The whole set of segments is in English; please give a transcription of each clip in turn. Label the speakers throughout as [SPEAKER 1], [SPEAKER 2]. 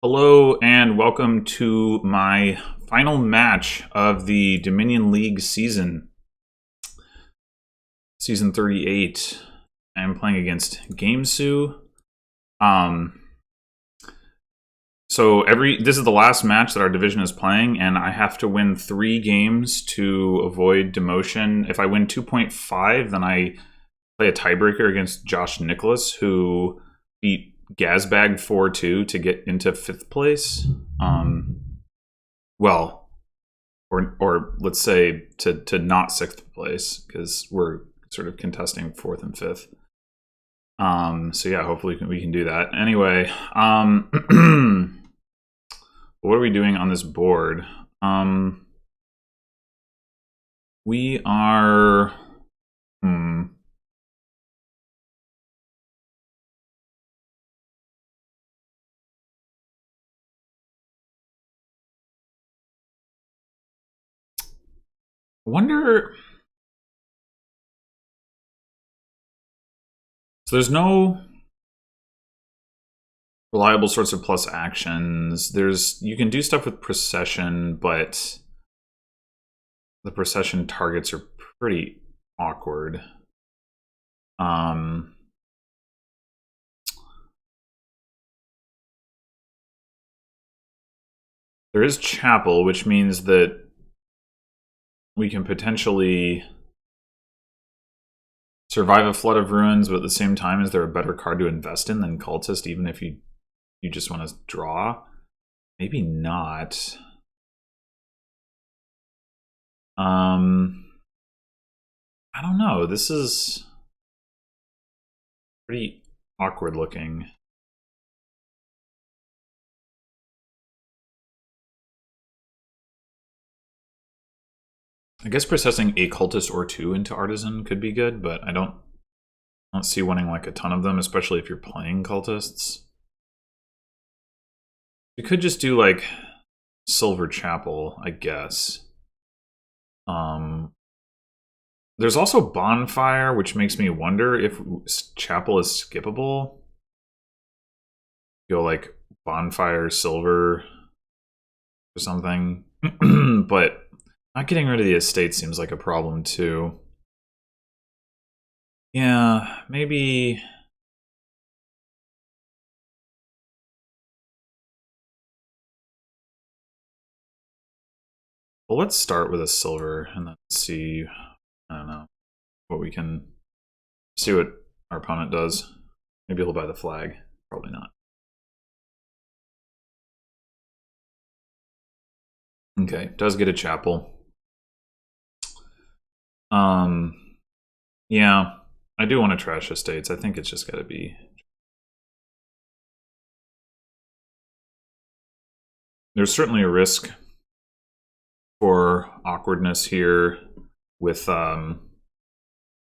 [SPEAKER 1] Hello and welcome to my final match of the Dominion League season 38. I'm playing against gamesou. This is the last match that our division is playing, and I have to win 3 games to avoid demotion. If I win 2.5, then I play a tiebreaker against Josh Nicholas, who beat Gazbag 4-2 to get into 5th place. Well, or let's say to not 6th place, because we're sort of contesting 4th and 5th. So yeah, hopefully we can do that. Anyway, what are we doing on this board? We are wonder. So there's no reliable source of plus actions. You can do stuff with procession, but the procession targets are pretty awkward. There is chapel, which means that we can potentially survive a flood of ruins, but at the same time, is there a better card to invest in than cultist, even if you just want to draw? Maybe not. I don't know. This is pretty awkward looking. I guess processing a cultist or 2 into artisan could be good, but I don't see wanting like a ton of them, especially if you're playing cultists. You could just do like Silver Chapel, I guess. There's also Bonfire, which makes me wonder if Chapel is skippable. Go like Bonfire Silver or something. But not getting rid of the estate seems like a problem too. Yeah, maybe. Well, let's start with a silver and then see, I don't know, what we can see what our opponent does. Maybe he'll buy the flag. Probably not. Okay, does get a chapel. Yeah, I do want to trash estates. I think it's just got to be. There's certainly a risk for awkwardness here with chapel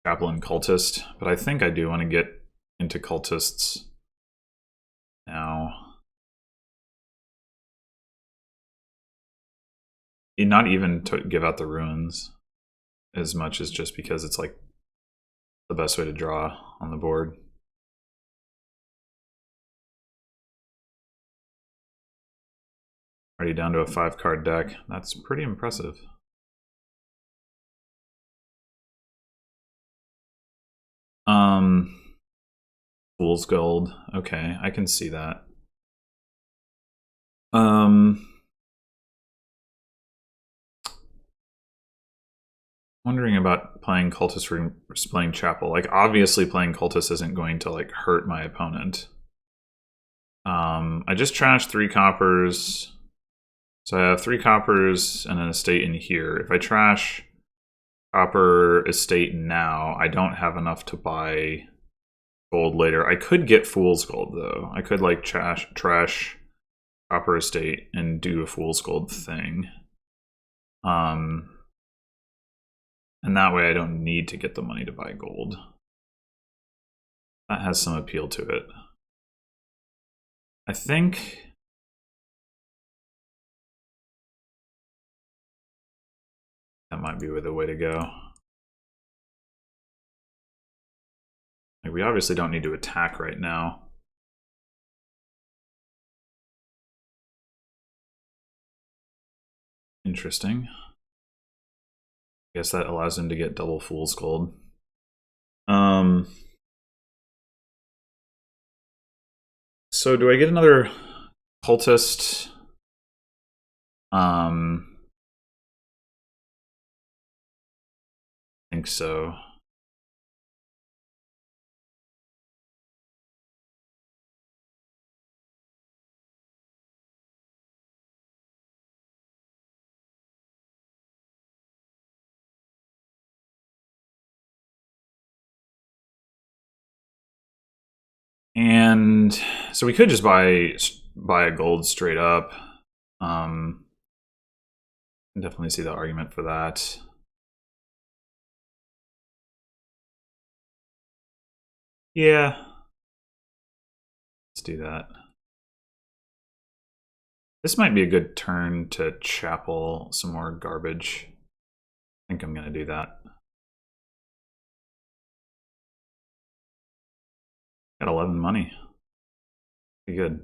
[SPEAKER 1] and cultist, but I think I do want to get into cultists now. Not even to give out the ruins as much as just because it's like the best way to draw on the board. Already down to a 5-card deck. That's pretty impressive. Fool's Gold. Okay, I can see that. Wondering about playing Cultist versus playing Chapel. Like, obviously playing Cultist isn't going to, like, hurt my opponent. I just trashed 3 coppers. So I have 3 coppers and an estate in here. If I trash copper estate now, I don't have enough to buy gold later. I could get Fool's Gold, though. I could, like, trash copper estate and do a Fool's Gold thing. And that way I don't need to get the money to buy gold. That has some appeal to it. I think that might be the way to go. Like, we obviously don't need to attack right now. Interesting. I guess that allows him to get double Fool's Gold. So do I get another cultist? I think so. And so we could just buy a gold straight up. Definitely see the argument for that. Yeah. Let's do that. This might be a good turn to chapel some more garbage. I think I'm going to do that. Got 11 money. Pretty good.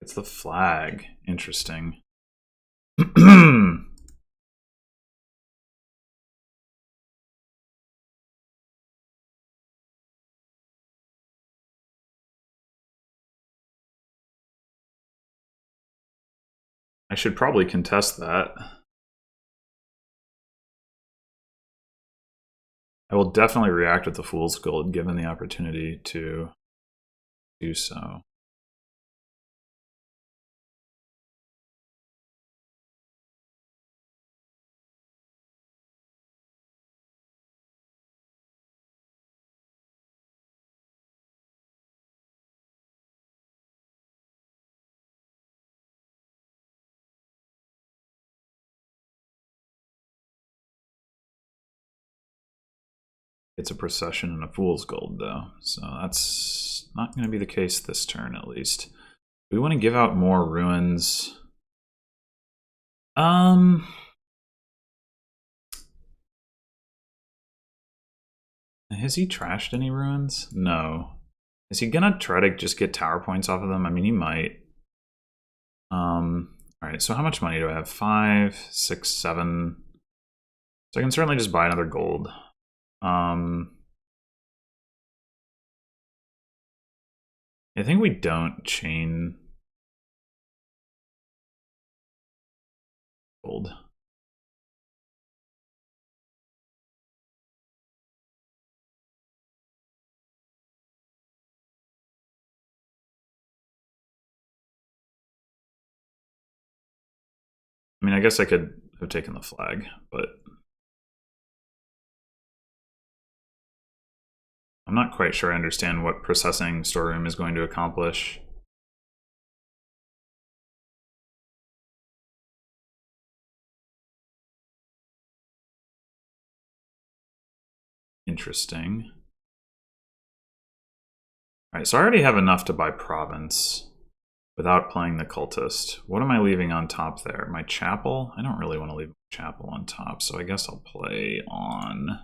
[SPEAKER 1] It's the flag. Interesting. I should probably contest that. I will definitely react with the Fool's Gold given the opportunity to do so. It's a procession and a Fool's Gold, though, so that's not going to be the case this turn, at least. We want to give out more ruins. Has he trashed any ruins? No. Is he gonna try to just get tower points off of them? I mean, he might. Alright, so how much money do I have? 5, 6, 7. So I can certainly just buy another gold. I think we don't chain gold. I mean, I guess I could have taken the flag, but I'm not quite sure I understand what processing storeroom is going to accomplish. Interesting. Alright, so I already have enough to buy province without playing the cultist. What am I leaving on top there? My chapel? I don't really want to leave my chapel on top, so I guess I'll play on...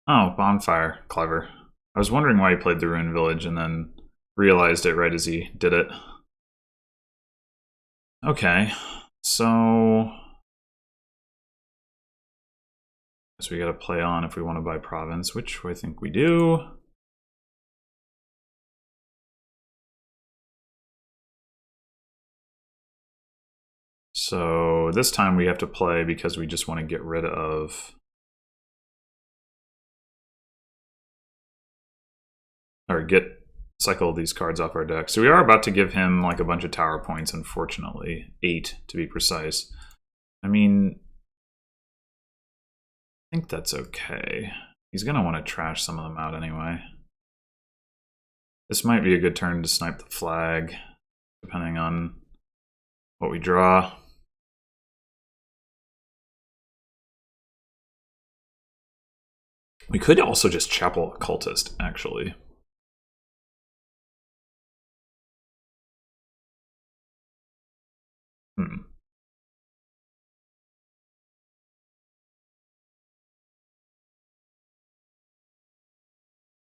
[SPEAKER 1] Oh, bonfire. Clever. I was wondering why he played the Ruined Village and then realized it right as he did it. Okay, so... So we gotta play on if we want to buy province, which I think we do. So this time we have to play because we just want to get rid of... Or cycle these cards off our deck. So we are about to give him like a bunch of tower points, unfortunately. 8 to be precise. I mean, I think that's okay. He's gonna want to trash some of them out anyway. This might be a good turn to snipe the flag, depending on what we draw. We could also just chapel a cultist, actually. Hmm.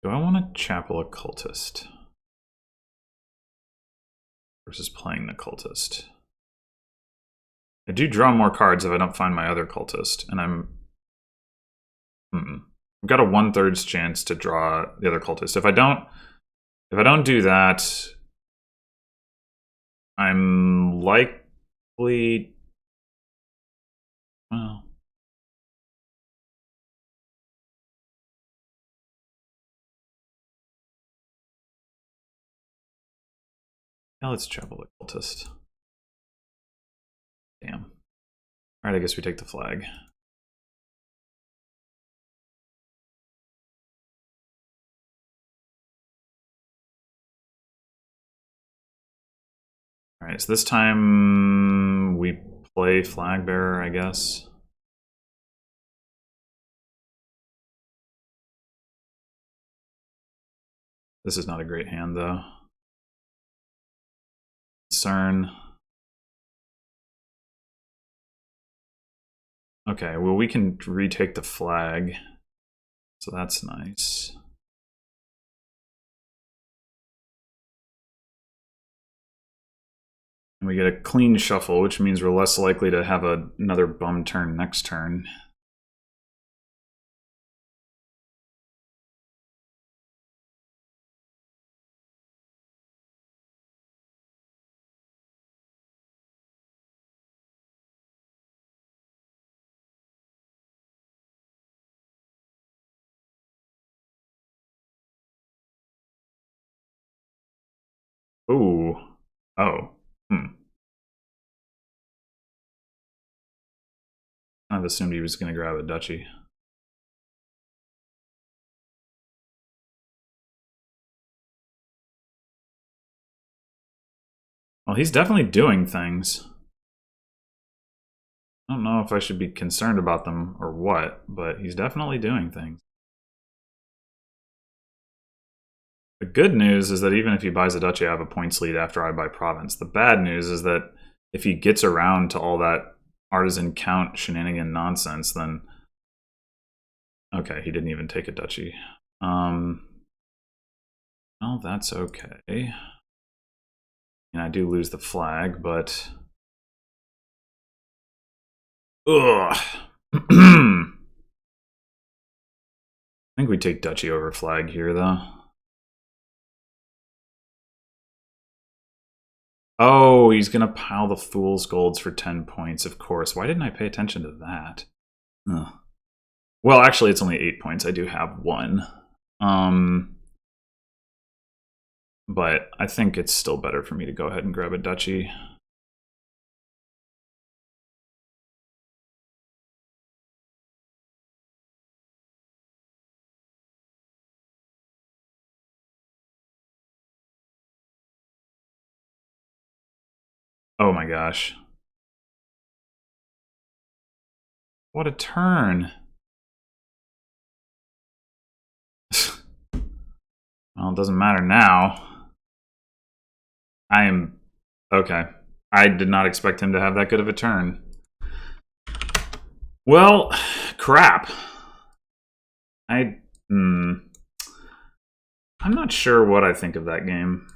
[SPEAKER 1] Do I want to chapel a cultist versus playing the cultist? I do draw more cards if I don't find my other cultist, and I've got a 1/3 chance to draw the other cultist. If I don't do that, I'm likely. Well, yeah, let's chapel the cultist. Damn. All right, I guess we take the flag. All right, so this time we play flag bearer, I guess. This is not a great hand, though. CERN. Okay, well, we can retake the flag, so that's nice. And we get a clean shuffle, which means we're less likely to have another bum turn next turn. Ooh. Oh. I've assumed he was going to grab a duchy. Well, he's definitely doing things. I don't know if I should be concerned about them or what, but he's definitely doing things. The good news is that even if he buys a duchy, I have a points lead after I buy province. The bad news is that if he gets around to all that artisan count shenanigan nonsense, then... Okay, he didn't even take a duchy. Well, that's okay. And I do lose the flag, but... Ugh. I think we take duchy over flag here, though. Oh, he's gonna pile the fool's golds for 10 points, of course. Why didn't I pay attention to that? Ugh. Well, actually, it's only 8 points. I do have one. But I think it's still better for me to go ahead and grab a duchy. Oh my gosh. What a turn. Well, it doesn't matter now. I am... Okay. I did not expect him to have that good of a turn. Well, crap. I'm not sure what I think of that game.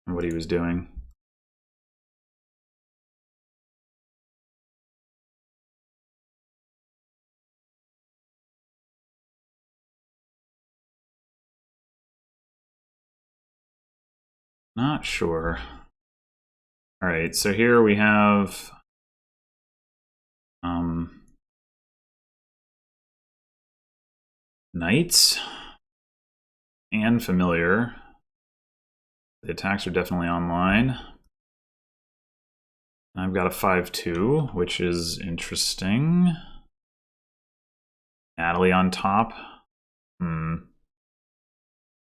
[SPEAKER 1] What he was doing. Not sure. All right, so here we have knights and familiar. The attacks are definitely online. I've got a 5-2, which is interesting. Natalie on top.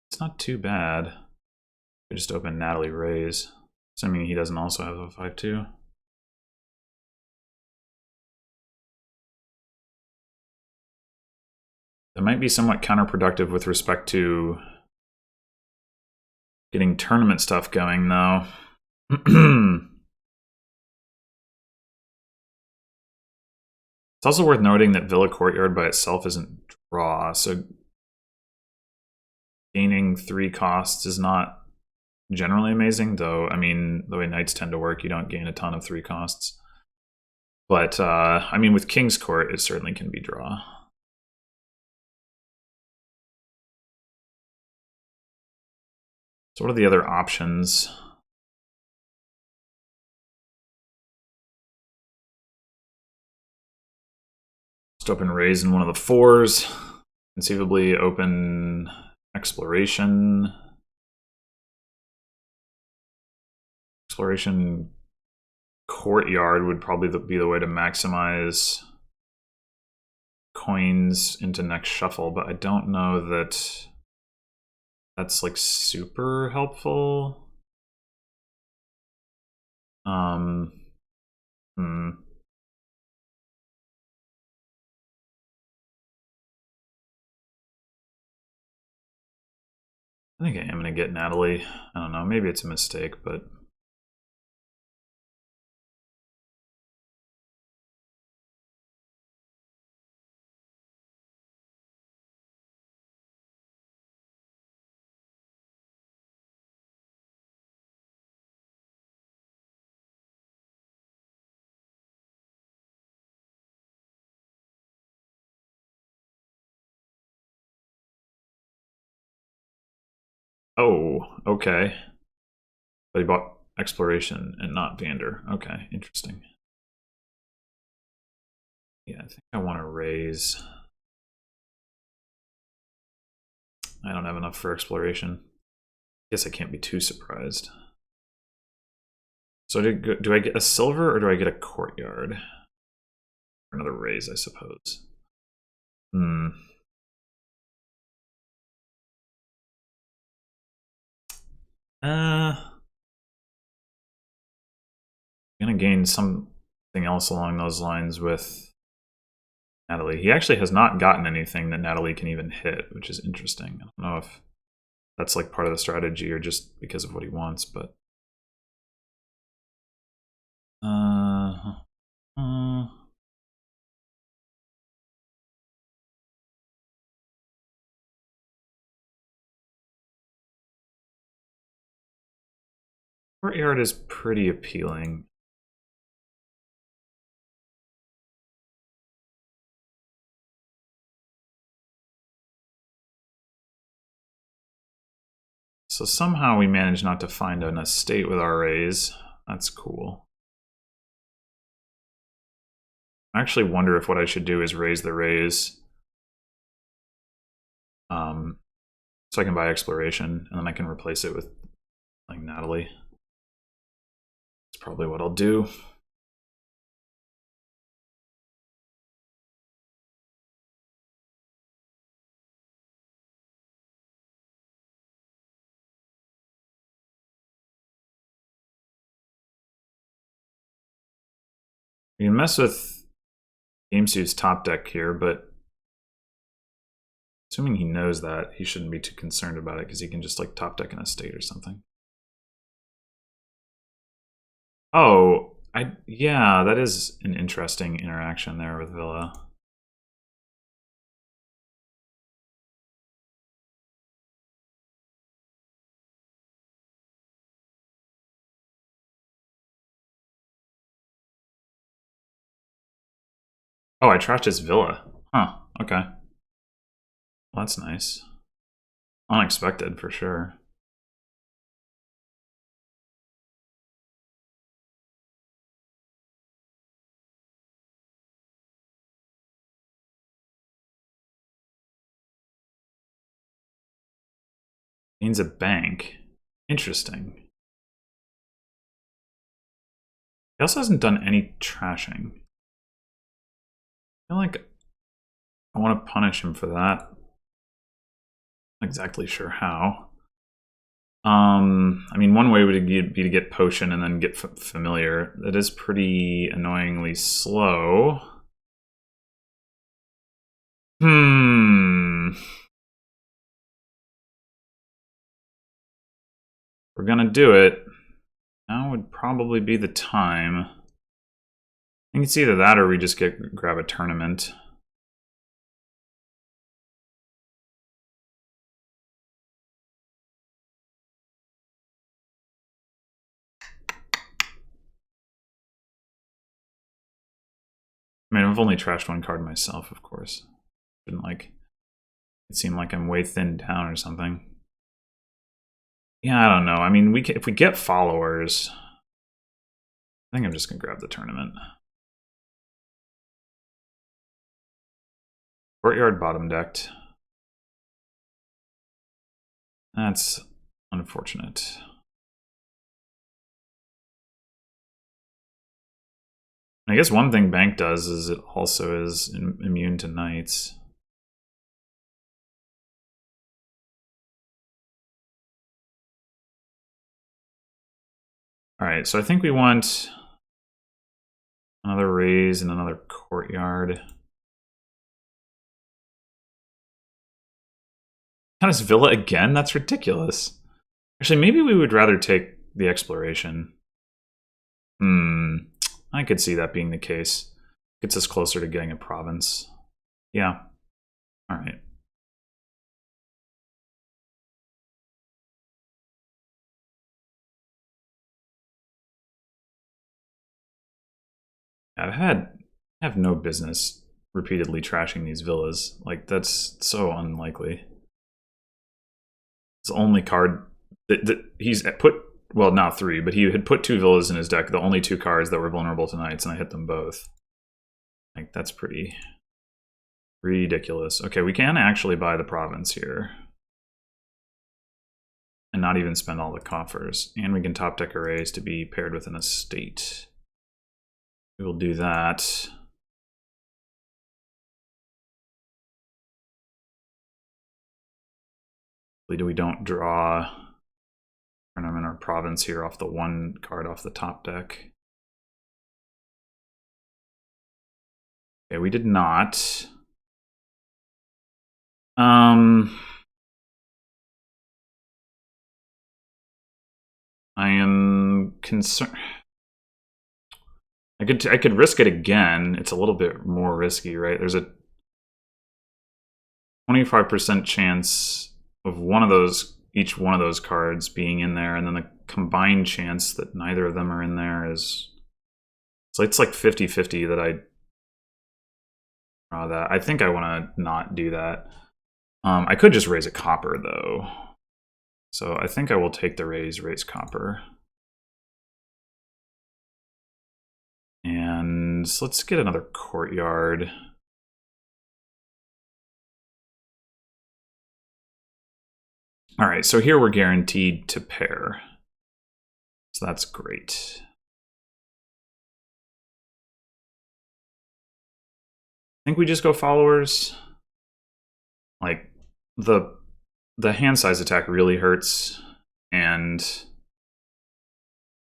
[SPEAKER 1] It's not too bad. I just open Natalie raise, assuming he doesn't also have a 5-2. That might be somewhat counterproductive with respect to getting tournament stuff going, though. It's also worth noting that Villa Courtyard by itself isn't draw, so gaining 3 costs is not generally amazing, though. I mean, the way knights tend to work, you don't gain a ton of 3 costs. But, I mean, with King's Court, it certainly can be draw. So what are the other options? Just open raise in one of the 4s. Conceivably open exploration. Exploration Courtyard would probably be the way to maximize coins into next shuffle, but I don't know that that's like super helpful. I think I am gonna get Natalie. I don't know, maybe it's a mistake, but oh, okay. But he bought Exploration and not Vander. Okay, interesting. Yeah, I think I want to raise. I don't have enough for Exploration. I guess I can't be too surprised. So do I get a silver or do I get a Courtyard? Or another raise, I suppose. I'm gonna gain something else along those lines with Natalie. He actually has not gotten anything that Natalie can even hit, which is interesting. I don't know if that's like part of the strategy or just because of what he wants, but Courtyard is pretty appealing. So somehow we managed not to find an estate with our raise. That's cool. I actually wonder if what I should do is raise the raise. So I can buy Exploration, and then I can replace it with like Natalie. That's probably what I'll do. You can mess with gamesou's top deck here, but assuming he knows that, he shouldn't be too concerned about it because he can just like top deck an estate or something. Oh, yeah, that is an interesting interaction there with Villa. Oh, I trashed his Villa. Huh, okay. Well, that's nice. Unexpected, for sure. Means a bank. Interesting. He also hasn't done any trashing. I feel like I want to punish him for that. Not exactly sure how. I mean, one way would be to get Potion and then get Familiar. That is pretty annoyingly slow. We're gonna do it. Now would probably be the time. I think it's either that or we just grab a tournament. I mean, I've only trashed one card myself, of course. Didn't like it seemed like I'm way thinned down or something. Yeah, I don't know. I mean, if we get followers, I think I'm just gonna grab the tournament. Courtyard bottom decked. That's unfortunate. I guess one thing Bank does is it also is immune to knights. Alright, so I think we want another raise and another courtyard. Tennis Villa again? That's ridiculous. Actually, maybe we would rather take the exploration. I could see that being the case. Gets us closer to getting a province. Yeah. Alright. I have no business repeatedly trashing these villas. Like, that's so unlikely. It's the only card that he's put, well, not 3, but he had put 2 villas in his deck, the only 2 cards that were vulnerable to knights, and I hit them both. Like, that's pretty ridiculous. Okay, we can actually buy the province here. And not even spend all the coffers. And we can top deck arrays to be paired with an estate. We will do that. We don't draw tournament or province here off the 1 card off the top deck. Okay, we did not. I am concerned. I could risk it again. It's a little bit more risky, right? There's a 25% chance of each one of those cards being in there, and then the combined chance that neither of them are in there is, so it's like 50-50 that I draw that. I think I want to not do that. I could just raise a copper though. So I think I will take the raise copper. And let's get another courtyard. All right, so here we're guaranteed to pair. So that's great. I think we just go followers. Like, the hand size attack really hurts, and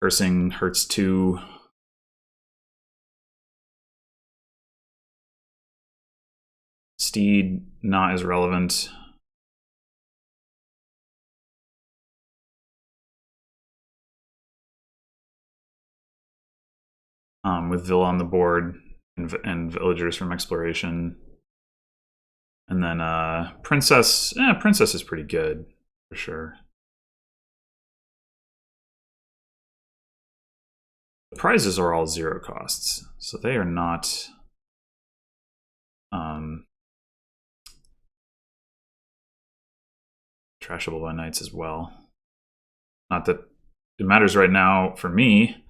[SPEAKER 1] cursing hurts too. Steed, not as relevant. With Villa on the board and villagers from exploration. And then Princess, Princess is pretty good, for sure. The prizes are all 0 costs, so they are not trashable by knights as well. Not that it matters right now for me,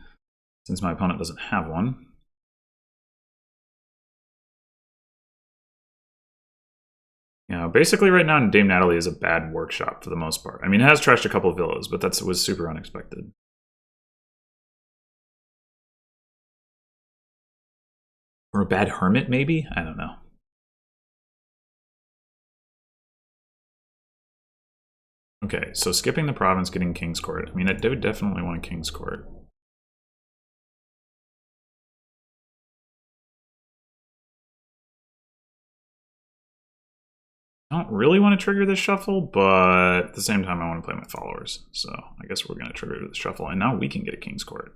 [SPEAKER 1] since my opponent doesn't have one. Yeah, basically right now Dame Natalie is a bad workshop for the most part. I mean, it has trashed a couple of villas, but that was super unexpected. Or a bad hermit, maybe? I don't know. Okay, so skipping the province, getting King's Court. I mean, I would definitely want King's Court. I don't really want to trigger this shuffle, but at the same time, I want to play my followers. So I guess we're going to trigger the shuffle, and now we can get a King's Court.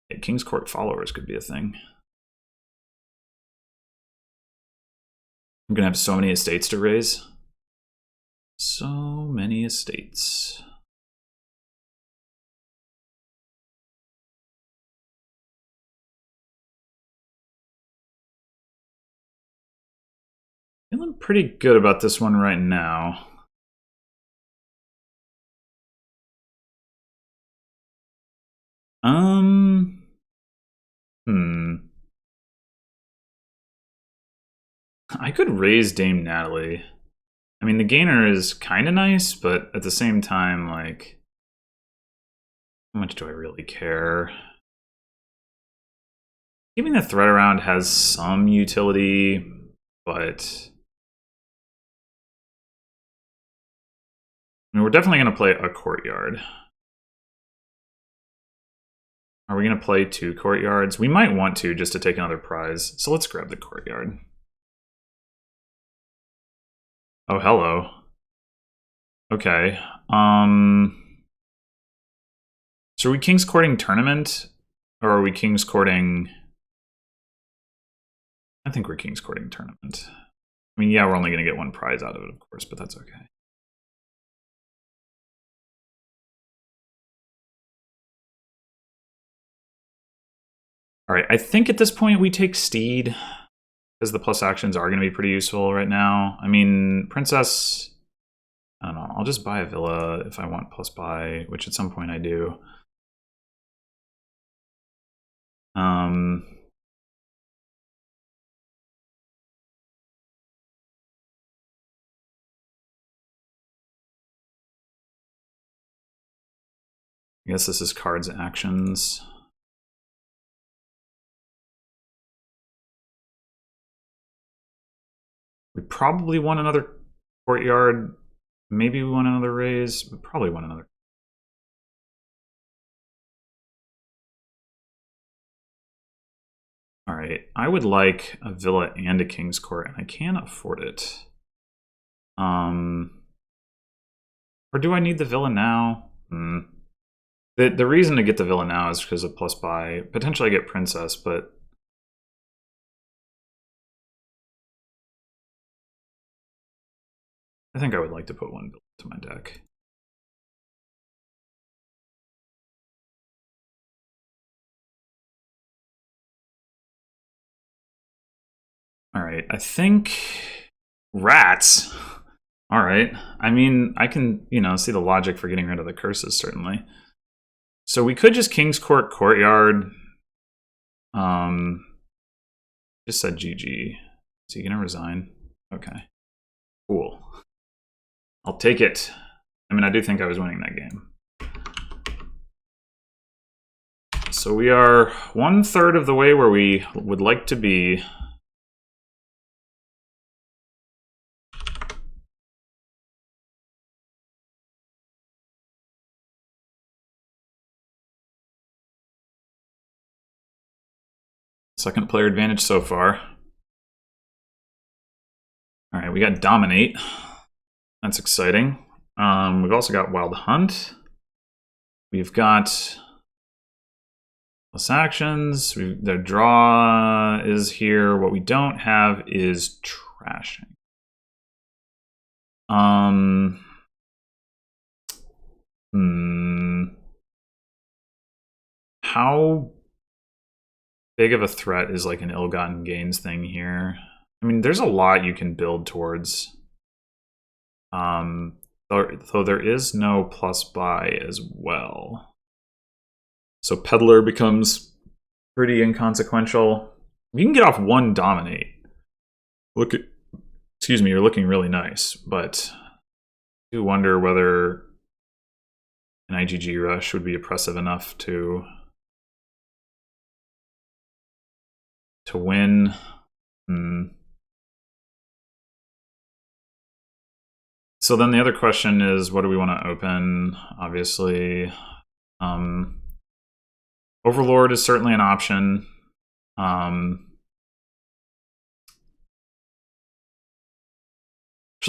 [SPEAKER 1] A King's Court followers could be a thing. I'm gonna have so many estates to raise. So many estates. Feeling pretty good about this one right now. I could raise Dame Natalie. I mean, the gainer is kind of nice, but at the same time, like, how much do I really care? Keeping the threat around has some utility, but I mean, we're definitely going to play a courtyard. Are we going to play 2 courtyards? We might want to just to take another prize, so let's grab the courtyard. Oh, hello. Okay. So are we King's Courting Tournament? Or are we King's Courting... I think we're King's Courting Tournament. I mean, yeah, we're only going to get 1 prize out of it, of course, but that's okay. Alright, I think at this point we take Steed, because the plus actions are going to be pretty useful right now. I mean, Princess... I don't know, I'll just buy a villa if I want plus buy, which at some point I do. I guess this is cards actions. We probably want another courtyard. Maybe we want another raise, but probably want another. All right, I would like a villa and a king's court, and I can't afford it. Or do I need the villa now? The reason to get the villa now is because of plus buy. Potentially I get princess, but I think I would like to put 1 villa to my deck. All right, I think rats. All right. I mean, I can, see the logic for getting rid of the curses, certainly. So we could just King's Court Courtyard. Just said GG. Is he gonna resign? Okay. Cool. I'll take it. I mean, I do think I was winning that game. So we are 1/3 of the way where we would like to be. Second player advantage so far. All right, we got Dominate. That's exciting. We've also got Wild Hunt. We've got plus actions. The draw is here. What we don't have is trashing. How big of a threat is like an ill-gotten gains thing here? I mean, there's a lot you can build towards. Though there is no plus buy as well. So Peddler becomes pretty inconsequential. You can get off 1 Dominate. Excuse me, you're looking really nice, but I do wonder whether an IGG rush would be oppressive enough to win. So then the other question is, what do we want to open? Obviously, Overlord is certainly an option. Actually,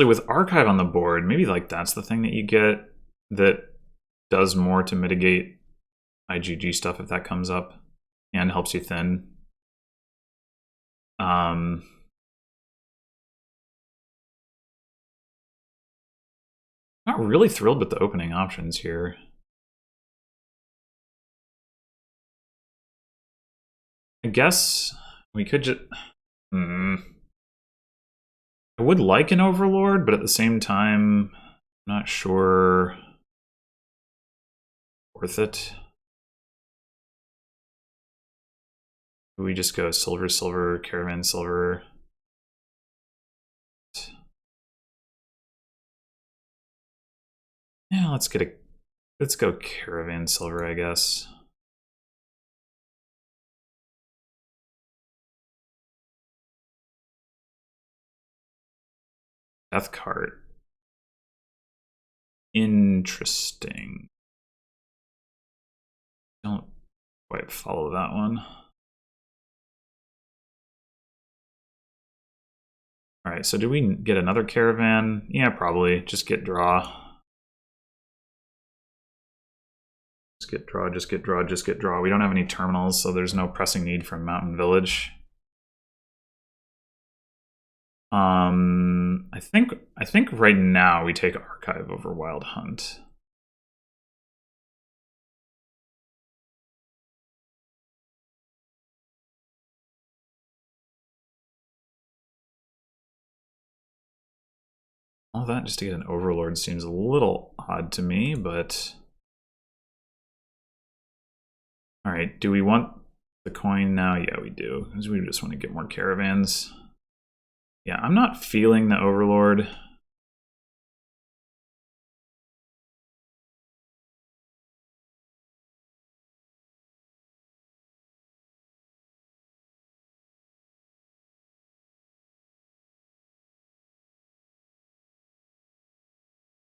[SPEAKER 1] with Archive on the board, maybe like that's the thing that you get that does more to mitigate IGG stuff if that comes up and helps you thin. Not really thrilled with the opening options here. I guess we could just... I would like an Overlord, but at the same time, I'm not sure worth it. We just go silver, silver, caravan, silver. Yeah, let's go caravan silver, I guess. Death cart. Interesting. Don't quite follow that one. All right, so do we get another caravan? Yeah, probably. Just get draw. Just get draw, just get draw, just get draw. We don't have any terminals, so there's no pressing need for Mountain Village. I think right now we take Archive over Wild Hunt. All that just to get an Overlord seems a little odd to me, but... Alright, do we want the coin now? Yeah, we do, because we just want to get more caravans. Yeah, I'm not feeling the Overlord.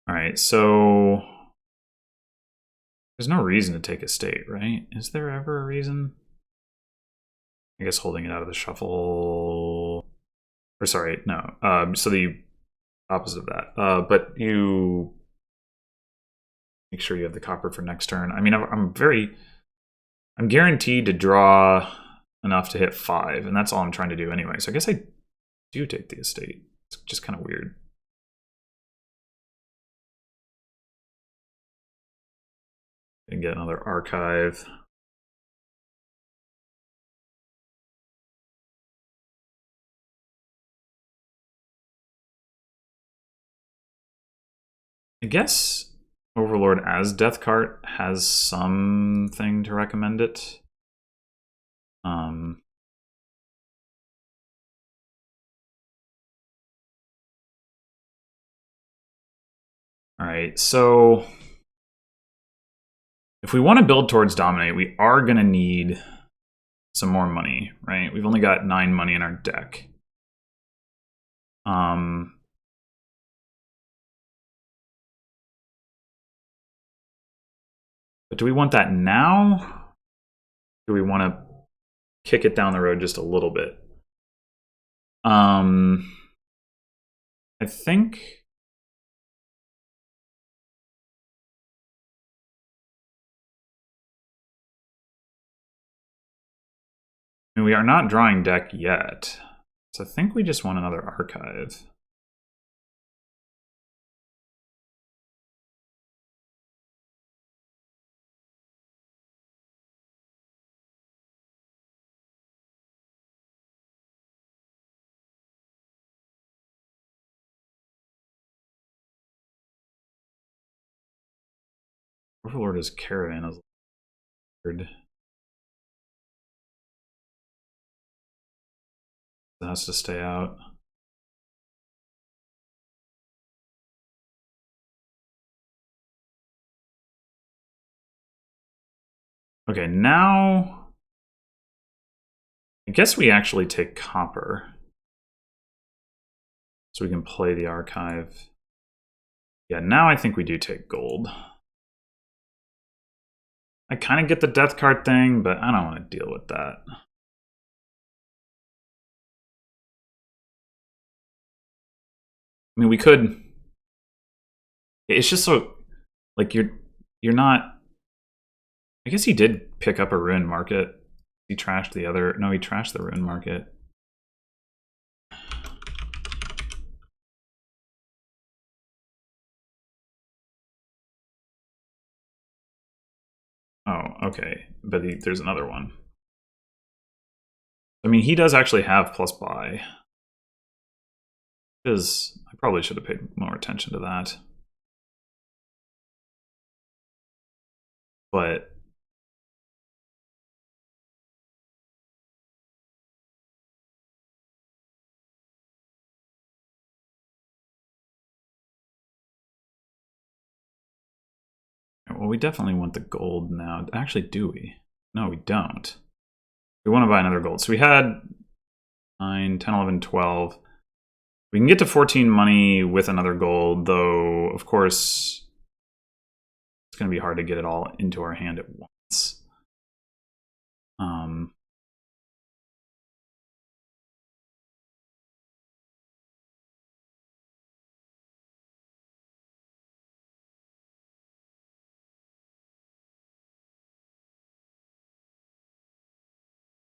[SPEAKER 1] Alright, so... There's no reason to take a state, right? Is there ever a reason? I guess holding it out of the shuffle... Or sorry, no. So the opposite of that. But you make sure you have the copper for next turn. I mean, I'm guaranteed to draw enough to hit 5, and that's all I'm trying to do anyway. So I guess I do take the estate. It's just kind of weird. And get another archive. I guess Overlord as Death Cart has something to recommend it. All right, so if we want to build towards Dominate, we are going to need some more money, right? We've only got 9 money in our deck. But do we want that now? Do we want to kick it down the road just a little bit? I think... I mean, we are not drawing deck yet, so I think we just want another archive. Overlord is Caravan is weird. It has to stay out. Okay, now I guess we actually take copper. So we can play the archive. Yeah, now I think we do take gold. I kind of get the death card thing, but I don't want to deal with that. I mean, we could... It's just so... Like, you're not... I guess he did pick up a ruin market. He trashed the other... No, he trashed the ruin market. Oh, okay. But there's another one. I mean, he does actually have plus buy. Because I probably should have paid more attention to that. But well, we definitely want the gold now. Actually, do we? No, we don't. We want to buy another gold. So we had 9, 10, 11, 12. We can get to 14 money with another gold, though, of course, it's going to be hard to get it all into our hand at once.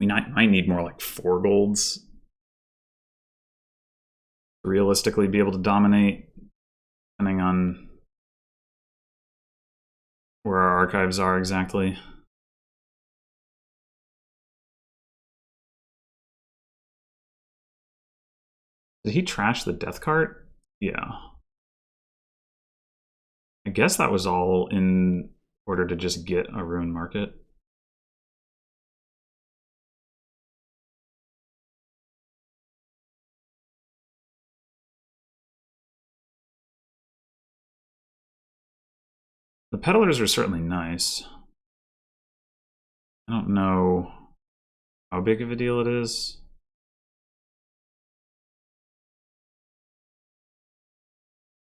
[SPEAKER 1] We might need more like 4 golds to realistically be able to dominate, depending on where our archives are exactly. Did he trash the death cart? Yeah. I guess that was all in order to just get a rune market. The peddlers are certainly nice. I don't know how big of a deal it is.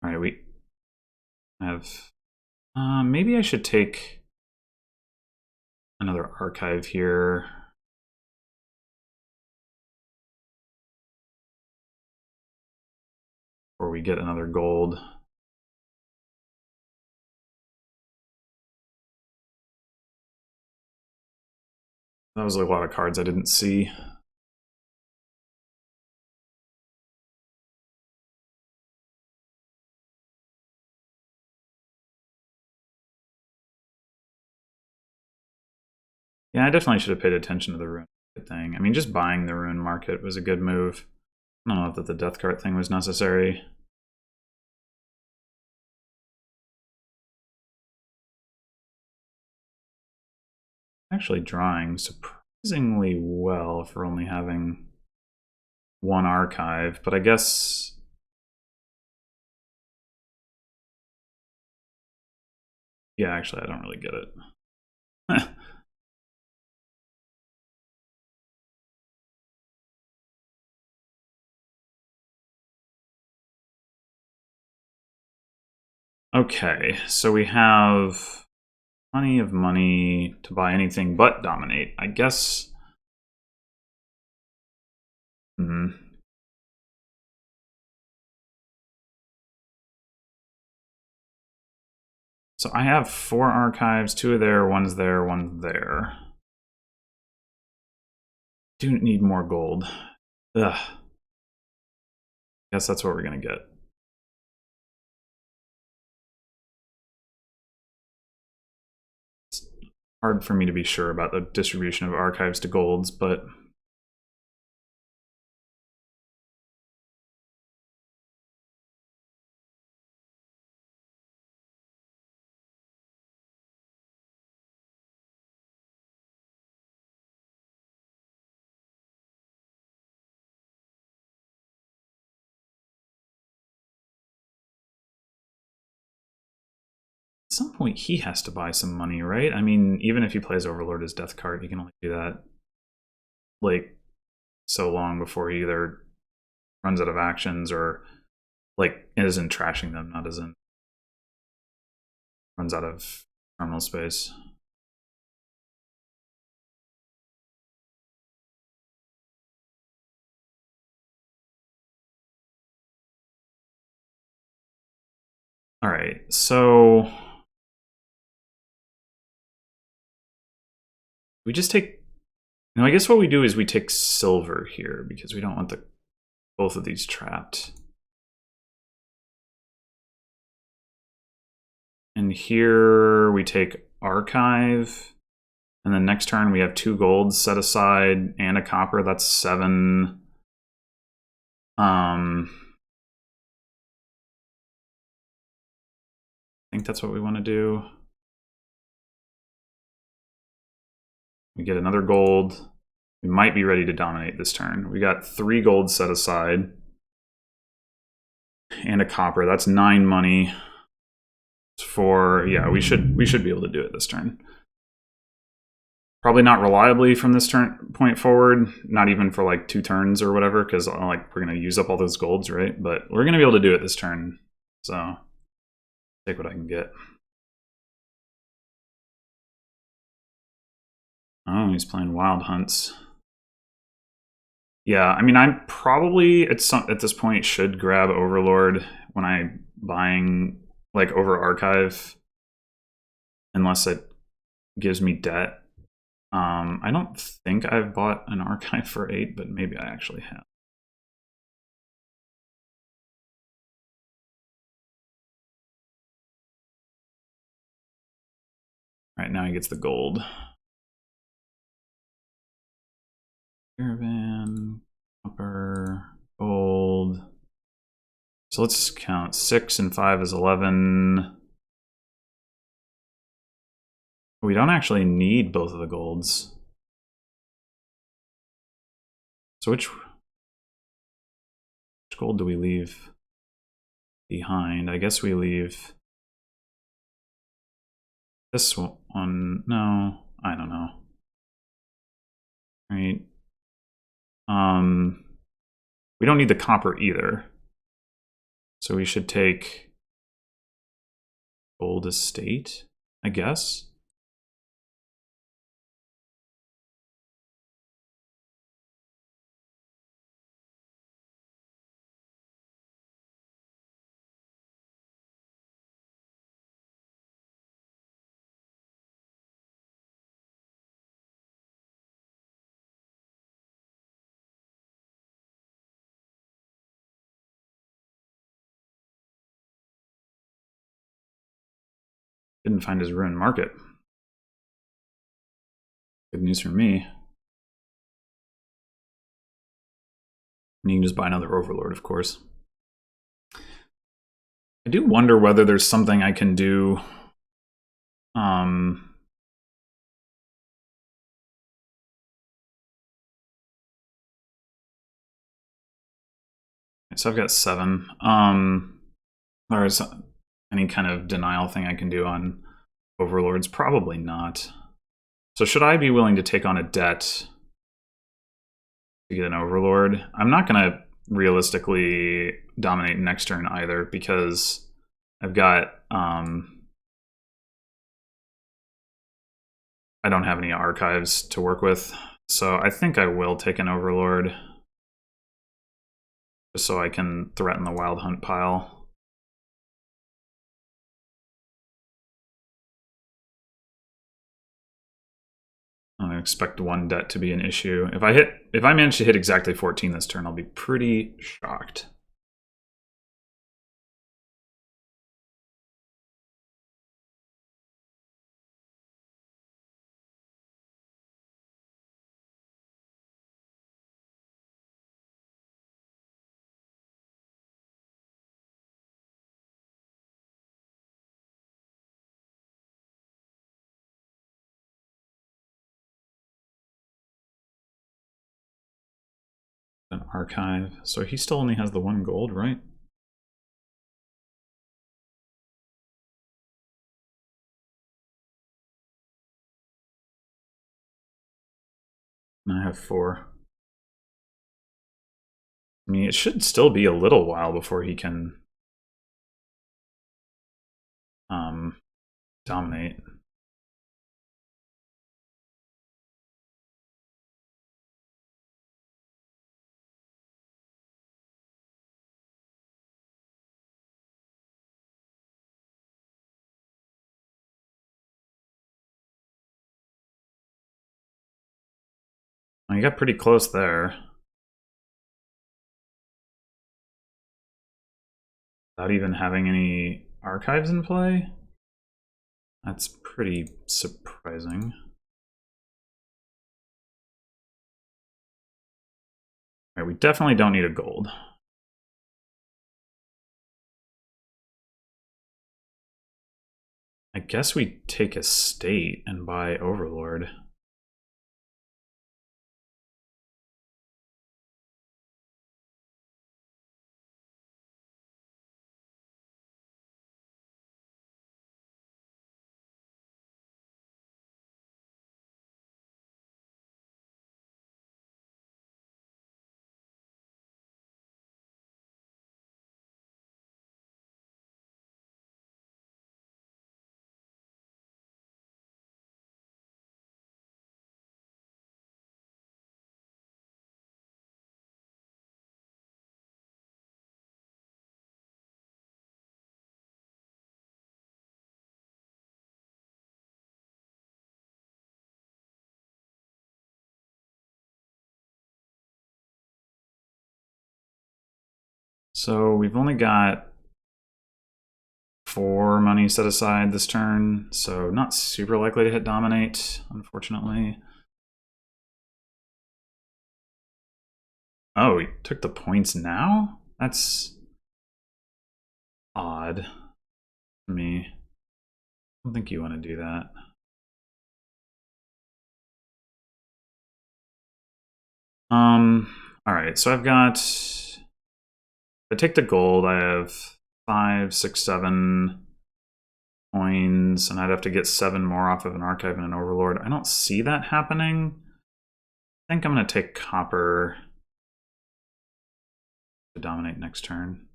[SPEAKER 1] All right, we have... maybe I should take another archive here. Or we get another gold. That was a lot of cards I didn't see. Yeah, I definitely should have paid attention to the rune market thing. I mean, just buying the rune market was a good move. I don't know if the death cart thing was necessary. Actually drawing surprisingly well for only having one archive, but I guess... Yeah, actually, I don't really get it. Okay, so we have plenty of money to buy anything but dominate. I guess... So I have 4 archives, 2 are there, 1's there, 1's there. Do need more gold. Ugh. Guess that's what we're gonna get. It's hard for me to be sure about the distribution of archives to golds, but... At some point, he has to buy some money, right? I mean, even if he plays Overlord as Death card, he can only do that, like, so long before he either runs out of actions or, like, isn't trashing them, not as in runs out of terminal space. All right, so we just take... No, I guess what we do is we take silver here because we don't want both of these trapped. And here we take archive. And then next turn we have 2 golds set aside and a copper. That's 7. I think that's what we want to do. We get another gold. We might be ready to dominate this turn. We got 3 gold set aside and a copper. That's 9 money. For yeah, we should be able to do it this turn. Probably not reliably from this point forward. Not even for like 2 turns or whatever, because like we're gonna use up all those golds, right? But we're gonna be able to do it this turn. So take what I can get. Oh, he's playing Wild Hunts. Yeah, I mean, I'm probably at this point should grab Overlord when I'm buying like over Archive, unless it gives me debt. I don't think I've bought an Archive for 8, but maybe I actually have. All right, now he gets the gold. Caravan, copper, gold. So let's count. 6 and 5 is 11. We don't actually need both of the golds. So which gold do we leave behind? I guess we leave this one. No, I don't know. Right. We don't need the copper either. So we should take Gold Estate, I guess. Didn't find his ruined market. Good news for me. And you can just buy another Overlord, of course. I do wonder whether there's something I can do. So I've got 7. Or is any kind of denial thing I can do on Overlords? Probably not. So should I be willing to take on a debt to get an Overlord? I'm not going to realistically dominate next turn either, because I've got I don't have any archives to work with, so I think I will take an Overlord just so I can threaten the Wild Hunt pile. I don't expect 1 debt to be an issue. If I manage to hit exactly 14 this turn, I'll be pretty shocked. An archive. So he still only has the 1 gold, right? And I have 4. I mean, it should still be a little while before he can dominate. I got pretty close there. Without even having any archives in play? That's pretty surprising. Right, we definitely don't need a gold. I guess we take a state and buy Overlord. So we've only got 4 money set aside this turn, so not super likely to hit dominate, unfortunately. Oh, he took the points now? That's odd to me. I don't think you want to do that. All right, so I've got, if I take the gold, I have 5, 6, 7 coins, and I'd have to get 7 more off of an archive and an overlord. I don't see that happening. I think I'm going to take copper to dominate next turn.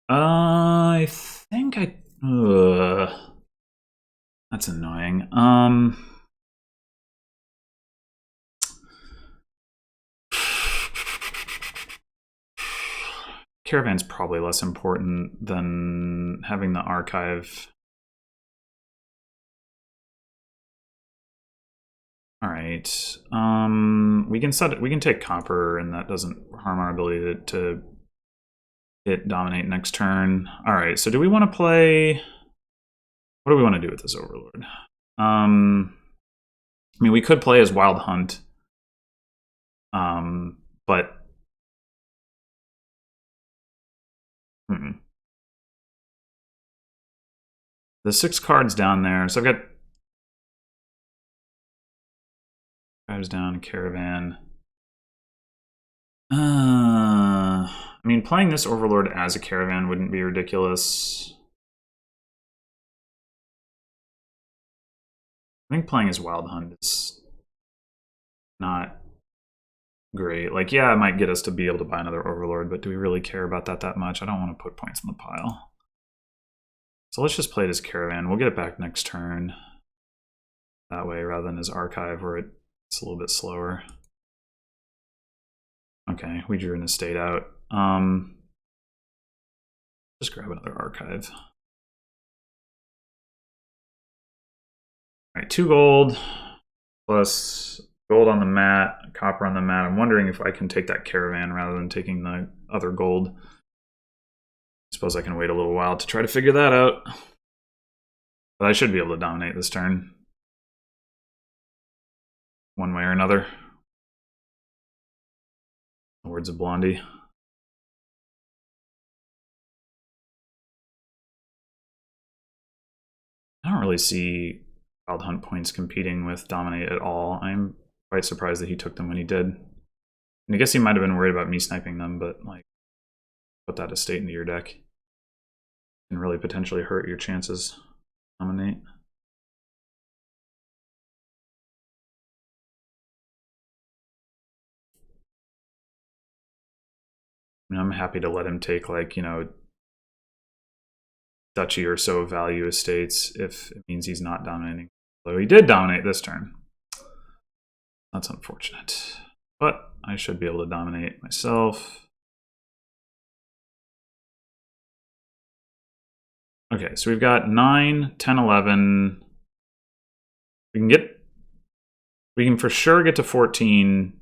[SPEAKER 1] I think that's annoying. Caravan's probably less important than having the archive. All right. We can take copper, and that doesn't harm our ability to hit dominate next turn. All right. So do we want to play? What do we want to do with this overlord? I mean, we could play as Wild Hunt, but the 6 cards down there. So I've got guys down, caravan. I mean, playing this overlord as a caravan wouldn't be ridiculous. I think playing as Wild Hunt is not great. Like, yeah, it might get us to be able to buy another overlord, but do we really care about that much? I don't want to put points in the pile. So let's just play it as caravan. We'll get it back next turn that way rather than as archive where it's a little bit slower. Okay, we drew an estate out. Just grab another archive. All right, 2 gold plus gold on the mat, copper on the mat. I'm wondering if I can take that caravan rather than taking the other gold. I suppose I can wait a little while to try to figure that out. But I should be able to dominate this turn, one way or another. The words of Blondie. I don't really see Wild Hunt points competing with Dominate at all. I'm quite surprised that he took them when he did. And I guess he might have been worried about me sniping them, but like, put that estate into your deck can really potentially hurt your chances to dominate. I mean, I'm happy to let him take, like, you know, duchy or so value estates if it means he's not dominating. Although he did dominate this turn. That's unfortunate. But I should be able to dominate myself. Okay, so we've got 9, 10, 11. We can for sure get to 14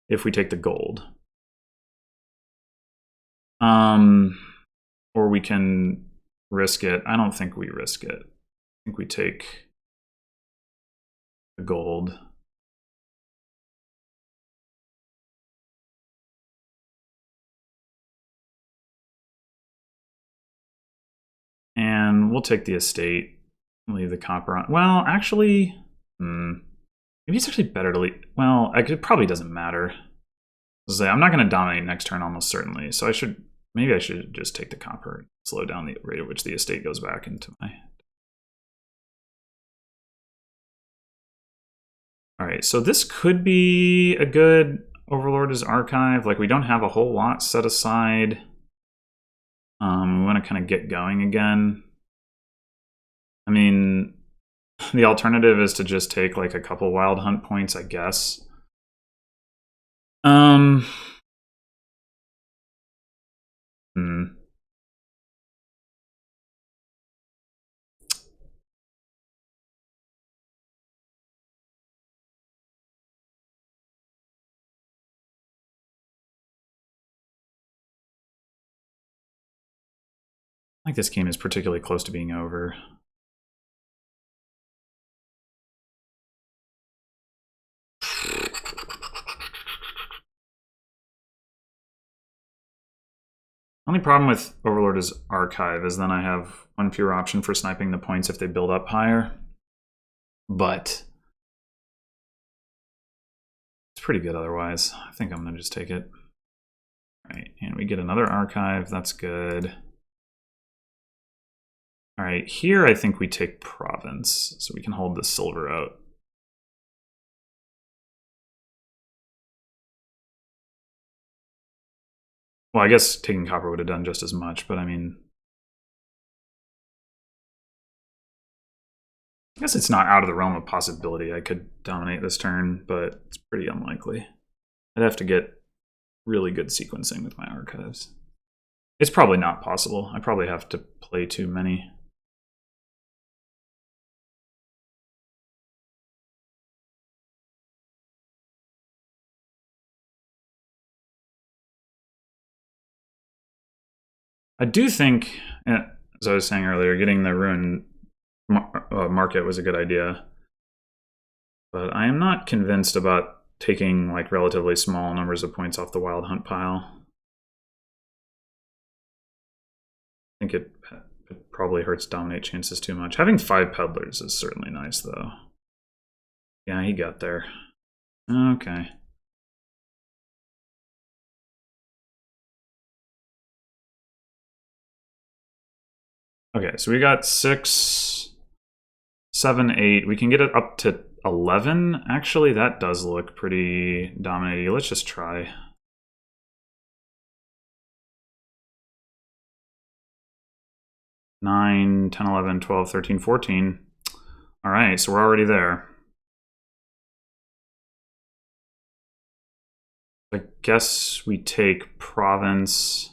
[SPEAKER 1] if we take the gold. Or we can risk it. I don't think we risk it. I think we take the gold. And we'll take the estate, leave the copper on. Well, actually, maybe it's actually better to leave. Well, it probably doesn't matter. I'm not going to dominate next turn almost certainly, so maybe I should just take the copper and slow down the rate at which the estate goes back into my... All right, so this could be a good Overlord's Archive. Like, we don't have a whole lot set aside. We want to kind of get going again. I mean, the alternative is to just take like a couple Wild Hunt points, I guess. I think this game is particularly close to being over. Only problem with Overlord's Archive is then I have one fewer option for sniping the points if they build up higher. But it's pretty good otherwise. I think I'm going to just take it. All right, and we get another Archive. That's good. All right, here I think we take Province, so we can hold the silver out. Well, I guess taking copper would have done just as much, but I mean... I guess it's not out of the realm of possibility I could dominate this turn, but it's pretty unlikely. I'd have to get really good sequencing with my archives. It's probably not possible. I probably have to play too many. I do think, as I was saying earlier, getting the Ruin market was a good idea. But I am not convinced about taking like relatively small numbers of points off the Wild Hunt pile. I think it probably hurts dominate chances too much. Having 5 peddlers is certainly nice, though. Yeah, he got there. Okay. Okay, so we got 6, 7, 8. We can get it up to 11. Actually, that does look pretty dominating. Let's just try. Nine, 10, 11, 12, 13, 14. All right, so we're already there. I guess we take Province.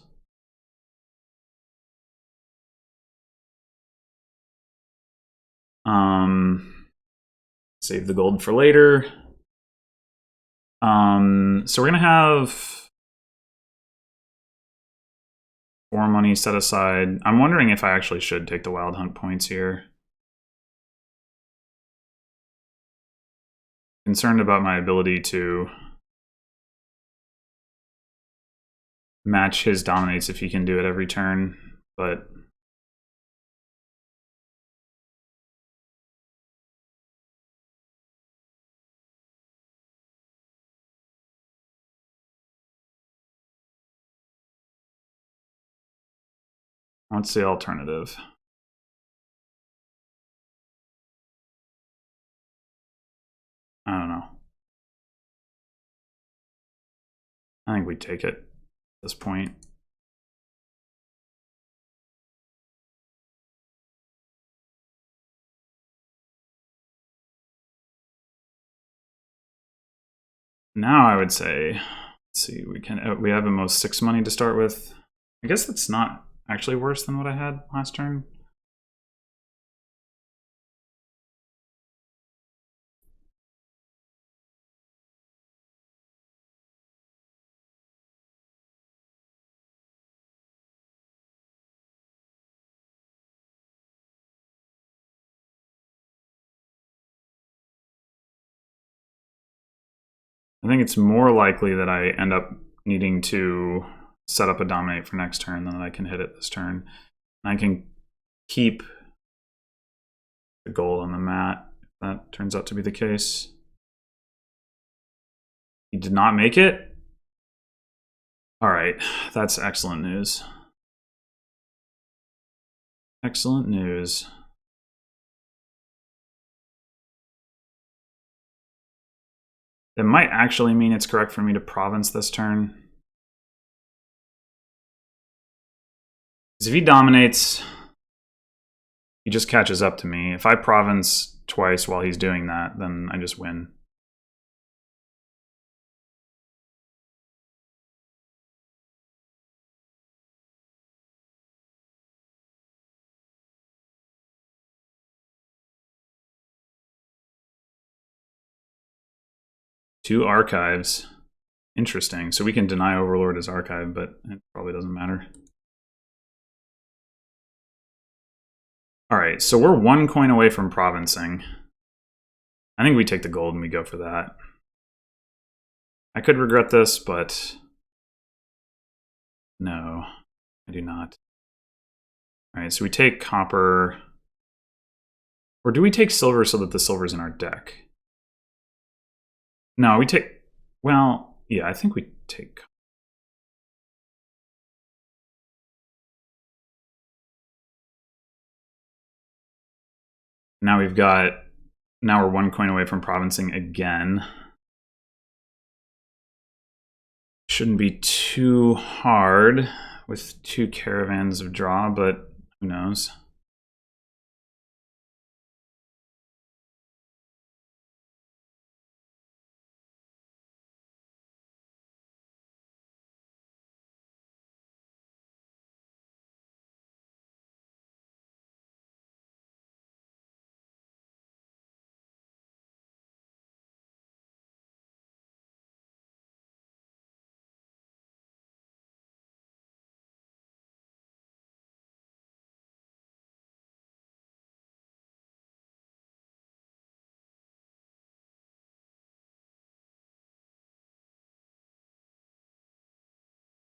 [SPEAKER 1] Save the gold for later. So we're gonna have 4 money set aside. I'm wondering if I actually should take the Wild Hunt points here. Concerned about my ability to match his dominates if he can do it every turn, but what's the alternative? I don't know. I think we take it at this point. Now I would say, let's see, we have almost 6 money to start with. I guess that's not actually worse than what I had last turn. think it's more likely that I end up needing to set up a dominate for next turn than that I can hit it this turn. And I can keep the gold on the mat if that turns out to be the case. He did not make it. All right, that's excellent news. Excellent news. It might actually mean it's correct for me to province this turn. Because if he dominates, he just catches up to me. If I province twice while he's doing that, then I just win. Two archives. Interesting. So we can deny Overlord as archive, but it probably doesn't matter. All right, so we're 1 coin away from provincing. I think we take the gold and we go for that. I could regret this, but no, I do not. All right, so we take copper. Or do we take silver so that the silver's in our deck? No, we take, well, yeah, I think we take. Now we've got, now we're 1 coin away from provincing again. Shouldn't be too hard with 2 caravans of draw, but who knows?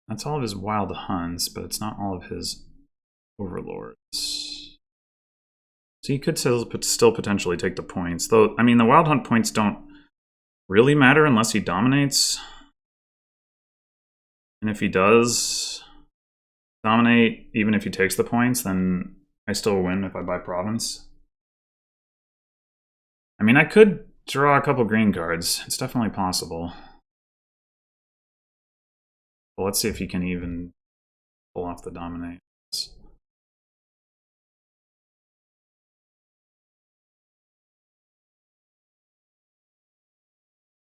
[SPEAKER 1] That's all of his wild hunts, but it's not all of his overlords. So he could still potentially take the points. Though, I mean, the wild hunt points don't really matter unless he dominates. And if he does dominate, even if he takes the points, then I still win if I buy province. I mean, I could draw a couple green cards. It's definitely possible. Well, let's see if he can even pull off the dominate. Is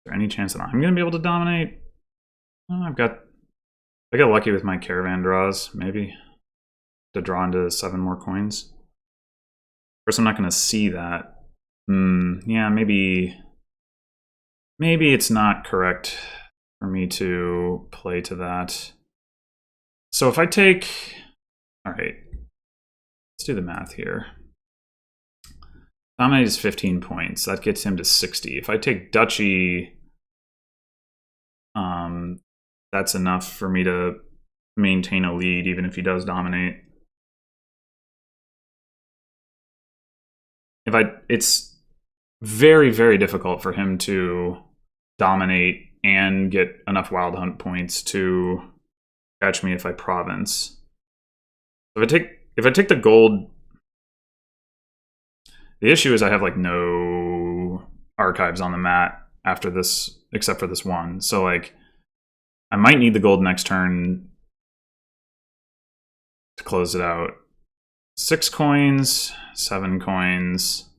[SPEAKER 1] there any chance that I'm going to be able to dominate? Oh, I got lucky with my caravan draws, maybe, to draw into 7 more coins. Of course, I'm not going to see that. Yeah, maybe it's not correct for me to play to that. So if I take, all right, let's do the math here. Dominate is 15 points. That gets him to 60. If I take duchy, that's enough for me to maintain a lead, even if he does dominate. It's very, very difficult for him to dominate and get enough wild hunt points to catch me if I province. If I take the gold, the issue is I have like no archives on the mat after this, except for this one. So like, I might need the gold next turn to close it out. 6 coins, 7 coins.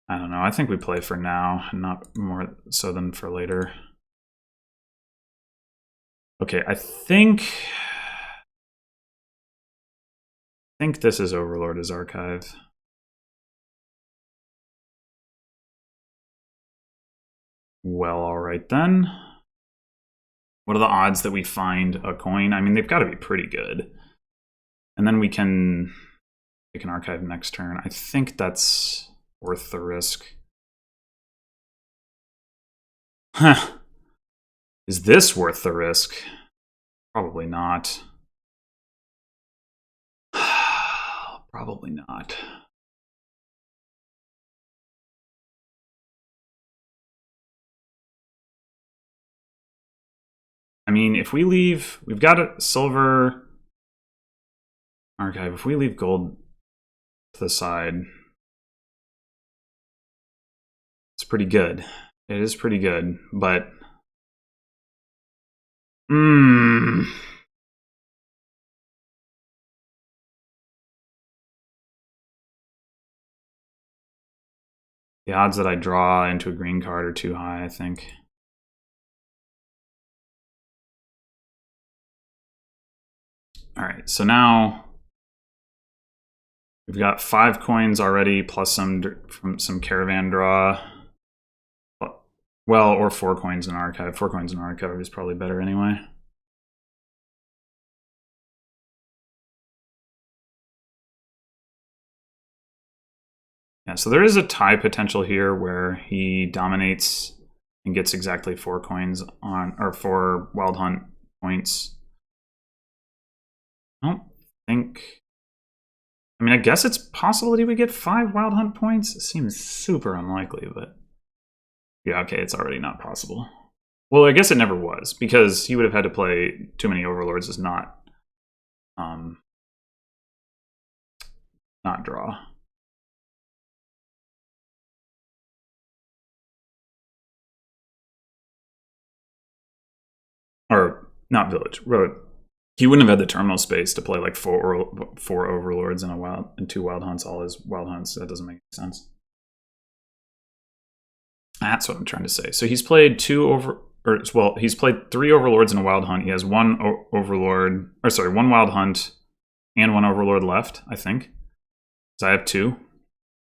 [SPEAKER 1] I don't know. I think we play for now, not more so than for later. Okay, I think this is Overlord as archive. Well, all right then. What are the odds that we find a coin? I mean, they've got to be pretty good. And then we can take an archive next turn. I think that's worth the risk. Huh. Is this worth the risk? Probably not. Probably not. I mean, if we leave, we've got a silver archive. If we leave gold to the side, it's pretty good. It is pretty good, but the odds that I draw into a green card are too high, I think. All right, so now we've got 5 coins already, plus some from some caravan draw. Well, or 4 coins in archive. 4 coins in archive is probably better anyway. Yeah, so there is a tie potential here where he dominates and gets exactly 4 coins on, or 4 Wild Hunt points. I don't think. I mean, I guess it's possible that he would get 5 Wild Hunt points. It seems super unlikely, but yeah, okay, it's already not possible. Well, I guess it never was, because he would have had to play too many Overlords as not draw. Or not village. He wouldn't have had the terminal space to play like 4 Overlords and 2 Wild Hunts, all his Wild Hunts. That doesn't make sense. That's what I'm trying to say. So he's played he's played 3 Overlords in a Wild Hunt. He has 1 Overlord, or sorry, 1 Wild Hunt and 1 Overlord left, I think. So I have 2.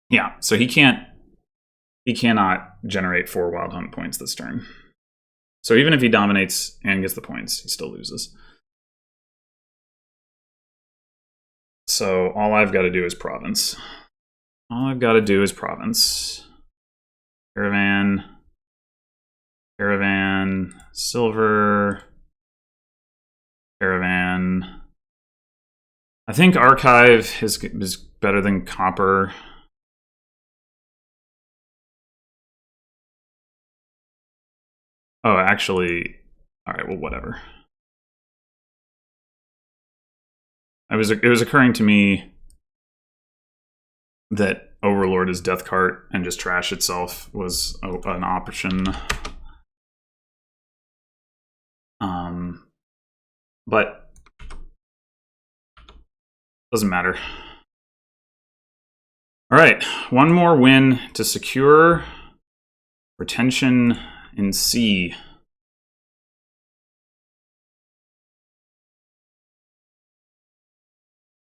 [SPEAKER 1] Yeah, so he cannot generate 4 Wild Hunt points this turn. So even if he dominates and gets the points, he still loses. So all I've got to do is province. All I've got to do is province. Caravan, silver, caravan. I think archive is better than copper. Oh, actually, all right, well, whatever. It was occurring to me that Overlord is Death Cart and just trash itself was an option. But doesn't matter. All right, 1 more win to secure retention in C.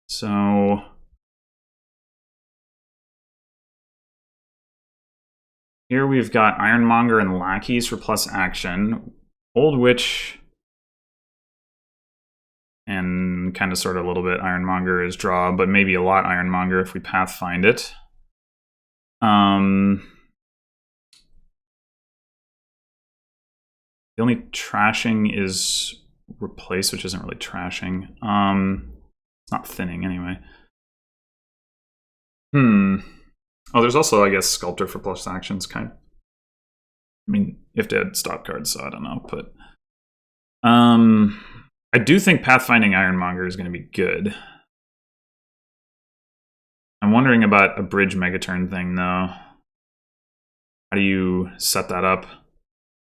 [SPEAKER 1] So here we've got Ironmonger and Lackeys for plus action, Old Witch, and kind of sort of a little bit Ironmonger is draw, but maybe a lot Ironmonger if we pathfind it. The only trashing is replace, which isn't really trashing. It's not thinning anyway. Oh, there's also, I guess, Sculptor for plus actions, kind of. I mean, you have to add stop cards, so I don't know, but I do think pathfinding Ironmonger is going to be good. I'm wondering about a bridge megaturn thing, though. How do you set that up?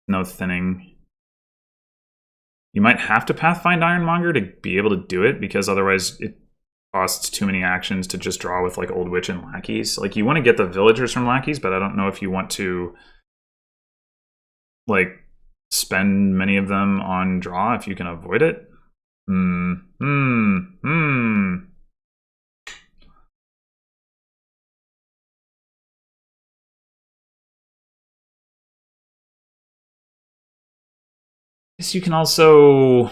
[SPEAKER 1] No thinning. You might have to pathfind Ironmonger to be able to do it, because otherwise it costs too many actions to just draw with like Old Witch and Lackeys. Like, you want to get the villagers from Lackeys, but I don't know if you want to like spend many of them on draw if you can avoid it. Guess you can also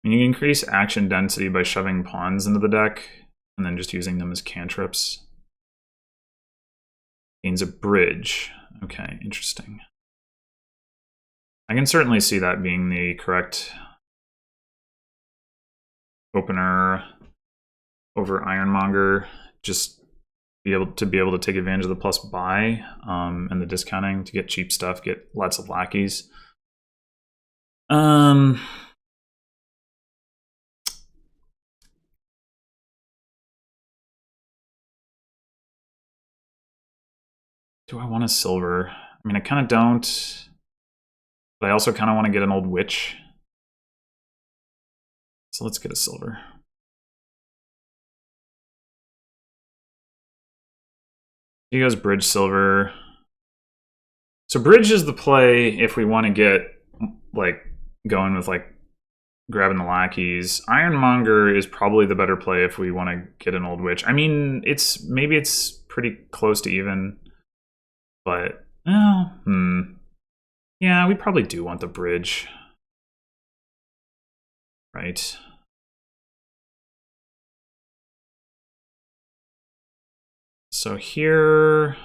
[SPEAKER 1] you can increase action density by shoving pawns into the deck and then just using them as cantrips. Gains a bridge. Okay, interesting. I can certainly see that being the correct opener over Ironmonger. Just be able to take advantage of the plus buy and the discounting to get cheap stuff, get lots of lackeys. Do I want a silver? I mean, I kind of don't, but I also kind of want to get an old witch. So let's get a silver. He goes bridge silver. So bridge is the play if we want to get like going with like grabbing the lackeys. Ironmonger is probably the better play if we want to get an old witch. I mean, maybe it's pretty close to even, but yeah, we probably do want the bridge, right? So here,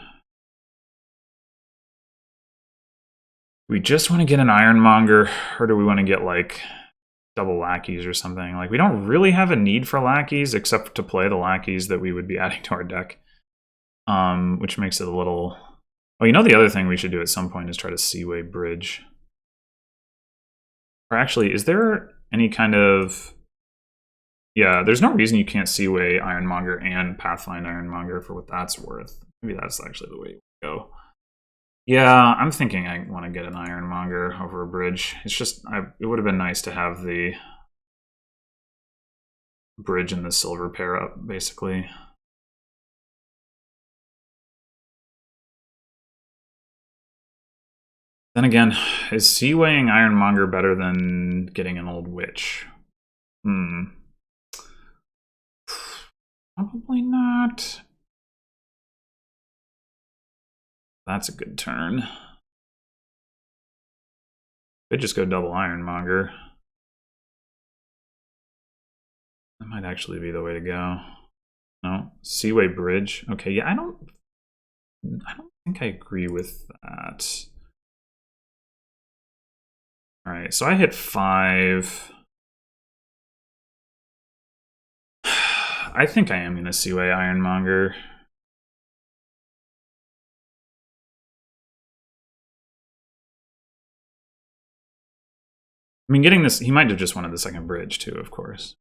[SPEAKER 1] we just want to get an Ironmonger, or do we want to get like double lackeys or something? Like, we don't really have a need for lackeys except to play the lackeys that we would be adding to our deck, which makes it a little... Oh, you know, the other thing we should do at some point is try to Seaway bridge. Or actually, is there any kind of... Yeah, there's no reason you can't Seaway Ironmonger and Pathfind Ironmonger for what that's worth. Maybe that's actually the way to go. Yeah, I'm thinking I want to get an Ironmonger over a bridge. It's just, it would have been nice to have the bridge and the silver pair up, basically. Then again, is Seawaying Ironmonger better than getting an old witch? Probably not. That's a good turn. Could just go double Ironmonger. That might actually be the way to go. No, Seaway bridge. Okay, yeah, I don't think I agree with that. All right, so I hit 5. I think I am going to Seaway Ironmonger. I mean, getting this, he might have just wanted the second bridge too, of course.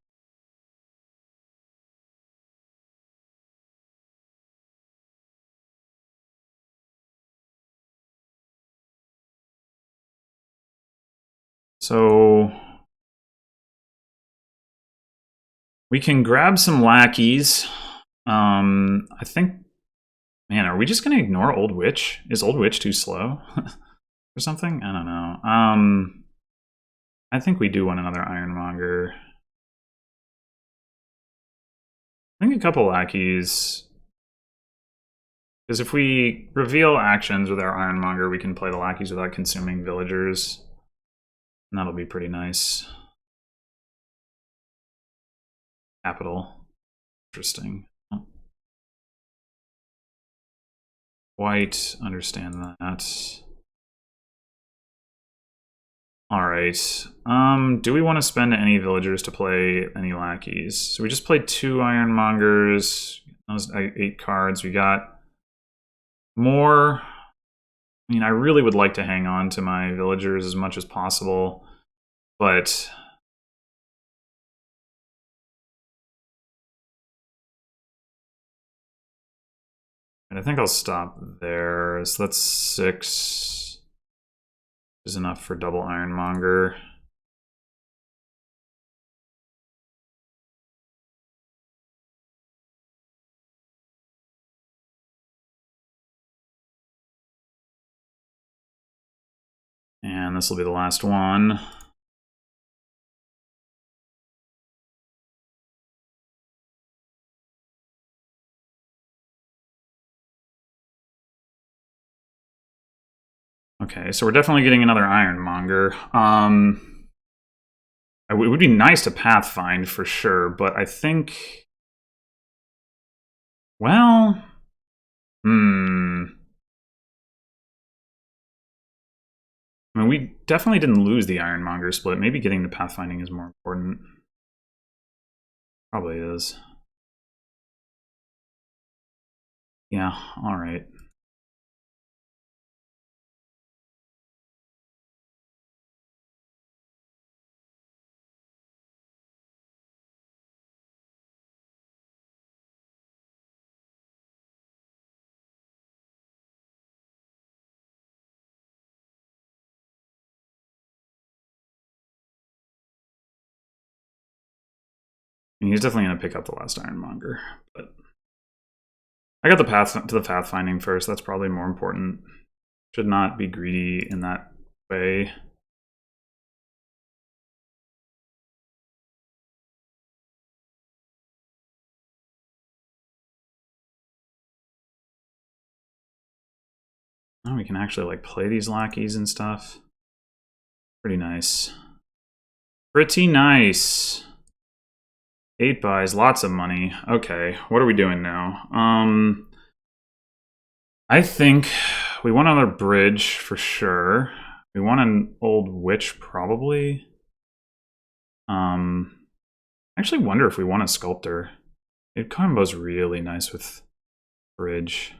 [SPEAKER 1] So we can grab some lackeys. I think, man, are we just going to ignore Old Witch? Is Old Witch too slow or something? I don't know. I think we do want another Ironmonger. I think a couple lackeys. Because if we reveal actions with our Ironmonger, we can play the lackeys without consuming villagers. And that'll be pretty nice. Capital. Interesting. White, understand that. Alright. Do we want to spend any villagers to play any lackeys? So we just played 2 Ironmongers. Those 8 cards. We got more. I mean, I really would like to hang on to my villagers as much as possible, but I think I'll stop there. So that's 6 is enough for double Ironmonger. And this will be the last one. Okay, so we're definitely getting another Ironmonger. It would be nice to Pathfind for sure, but I think... Well... I mean, we definitely didn't lose the Ironmonger split. Maybe getting the pathfinding is more important. Probably is. Yeah, alright. He's definitely going to pick up the last Ironmonger, but I got the path to the pathfinding first. That's probably more important. Should not be greedy in that way. Oh, we can actually like play these lackeys and stuff. Pretty nice. Pretty nice. 8 buys, lots of money. Okay, what are we doing now? I think we want another bridge for sure. We want an old witch probably. I actually wonder if we want a sculptor. It combos really nice with bridge.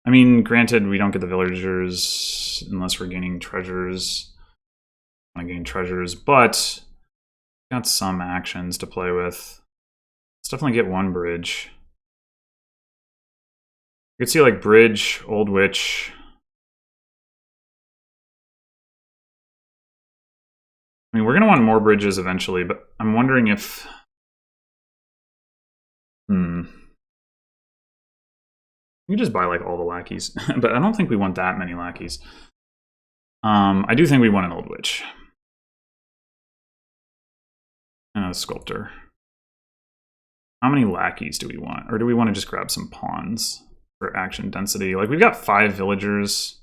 [SPEAKER 1] I mean, granted, we don't get the villagers unless we're gaining treasures. I want to gain treasures, but got some actions to play with. Let's definitely get one bridge. You could see like bridge, old witch. I mean, we're gonna want more bridges eventually, but I'm wondering if. We can just buy like all the lackeys, but I don't think we want that many lackeys. I do think we want an old witch. And a sculptor. How many lackeys do we want? Or do we want to just grab some pawns for action density? Like, we've got 5 villagers.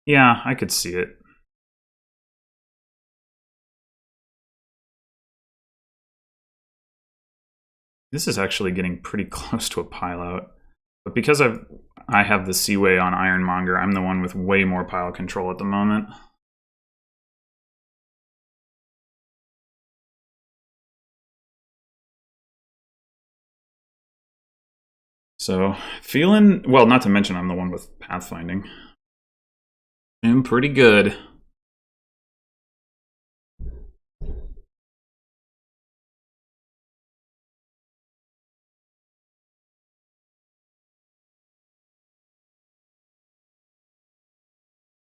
[SPEAKER 1] Yeah, I could see it. This is actually getting pretty close to a pile out. But because I have the Seaway on Ironmonger, I'm the one with way more pile control at the moment. So, feeling, well, not to mention I'm the one with pathfinding. Doing pretty good.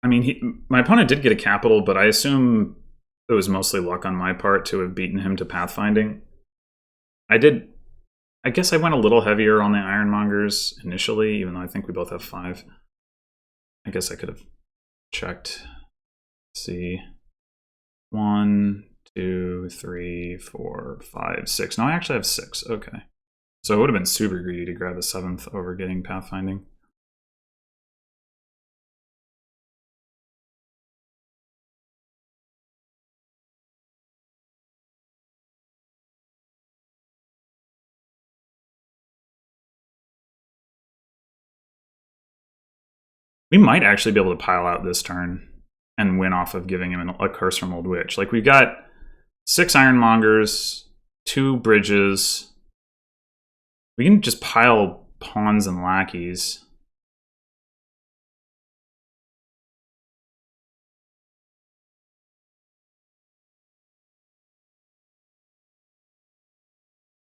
[SPEAKER 1] I mean, my opponent did get a capital, but I assume it was mostly luck on my part to have beaten him to pathfinding. I guess I went a little heavier on the Ironmongers initially, even though I think we both have 5. I guess I could have checked. Let's see. 1, 2, 3, 4, 5, 6. No, I actually have 6. Okay. So it would have been super greedy to grab a 7th over getting pathfinding. We might actually be able to pile out this turn and win off of giving him a curse from Old Witch. Like, we've got 6 Ironmongers, 2 bridges. We can just pile pawns and lackeys.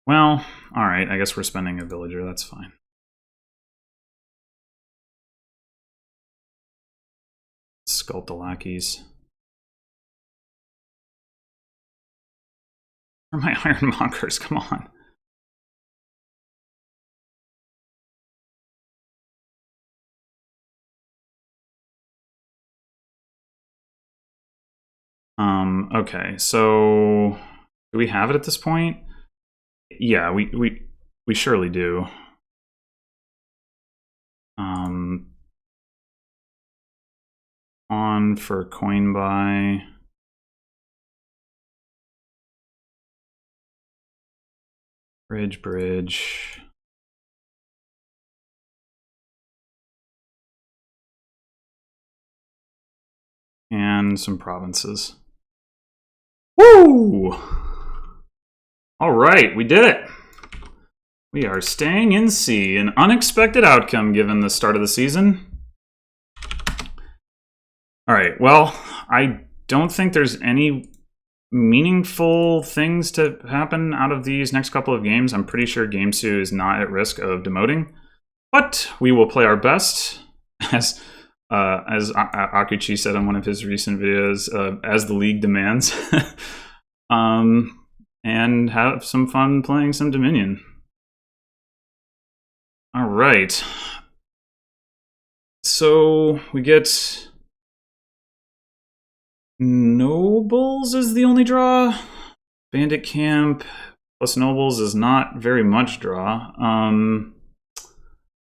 [SPEAKER 1] Well, alright, I guess we're spending a villager, that's fine. Sculpt the lackeys. Where are my Ironmongers? Come on. Okay, so do we have it at this point? Yeah, we surely do. On for coin buy. Bridge. and some provinces. Woo! All right, we did it. We are staying in C, an unexpected outcome given the start of the season. All right, well, I don't think there's any meaningful things to happen out of these next couple of games. I'm pretty sure gamesou is not at risk of demoting, but we will play our best, as Akuchi said in one of his recent videos, as the league demands, and have some fun playing some Dominion. All right. So we get Nobles is the only draw. Bandit Camp plus Nobles is not very much draw.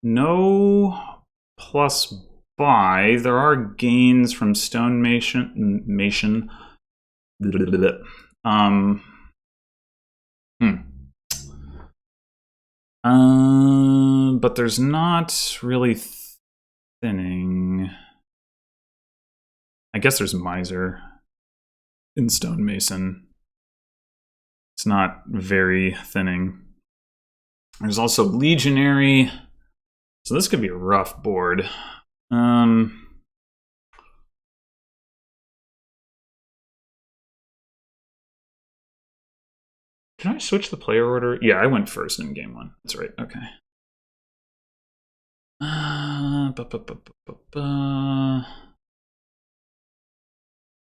[SPEAKER 1] No plus buy. There are gains from Stone Mason. But there's not really thinning. I guess there's Miser in Stonemason. It's not very thinning. There's also Legionary. So this could be a rough board. Can I switch the player order? Yeah, I went first in game one. That's right. Okay. So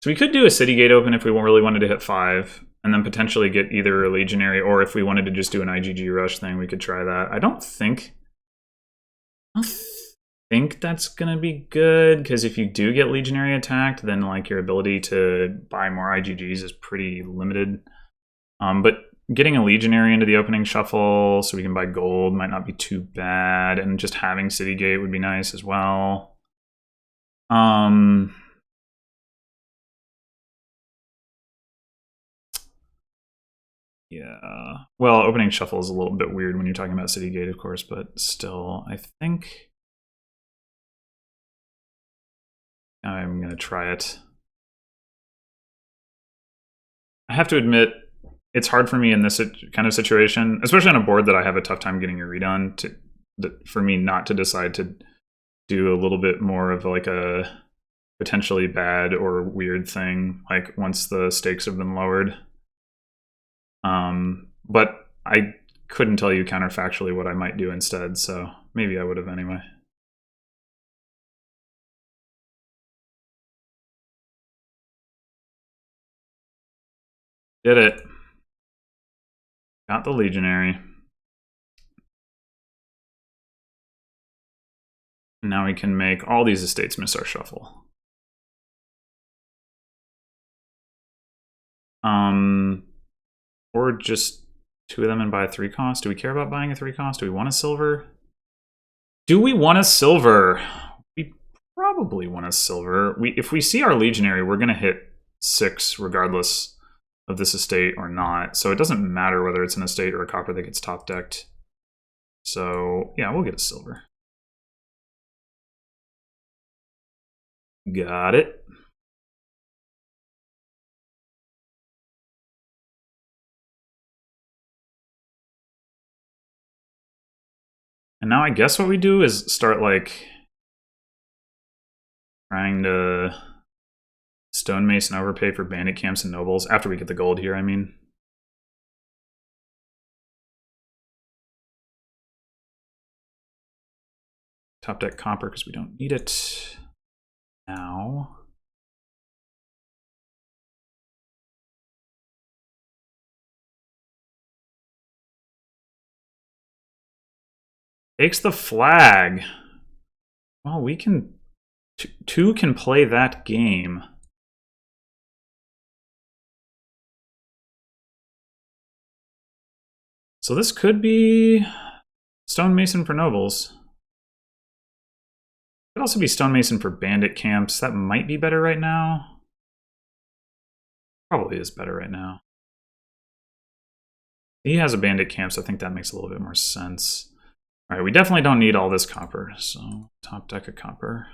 [SPEAKER 1] we could do a City Gate open if we really wanted to hit 5, and then potentially get either a Legionary, or if we wanted to just do an IGG rush thing, we could try that. I don't think that's gonna be good, because if you do get Legionary attacked, then like your ability to buy more IGGs is pretty limited. But getting a Legionary into the opening shuffle so we can buy gold might not be too bad, and just having City Gate would be nice as well. Yeah. Well, opening shuffle is a little bit weird when you're talking about City Gate, of course, but still, I think I'm going to try it. I have to admit, it's hard for me in this kind of situation, especially on a board that I have a tough time getting a read on, for me not to decide to do a little bit more of like a potentially bad or weird thing, like once the stakes have been lowered. But I couldn't tell you counterfactually what I might do instead, so maybe I would have anyway. Did it. Got the Legionary. Now we can make all these estates miss our shuffle. Or just 2 of them and buy a 3 cost. Do we care about buying a 3 cost? Do we want a silver? Do we want a silver? We probably want a silver. If we see our Legionary, we're going to hit 6 regardless of this estate or not. So it doesn't matter whether it's an estate or a copper that gets top decked. So yeah, we'll get a silver. Got it. And now I guess what we do is start like trying to Stonemason overpay for Bandit Camps and Nobles after we get the gold here, I mean. Top deck copper because we don't need it now. Takes the flag. Well, we can... 2 can play that game. So this could be Stonemason for Nobles. It could also be Stonemason for Bandit Camps. That might be better right now. Probably is better right now. He has a Bandit Camp, so I think that makes a little bit more sense. All right, we definitely don't need all this copper, so top deck of copper.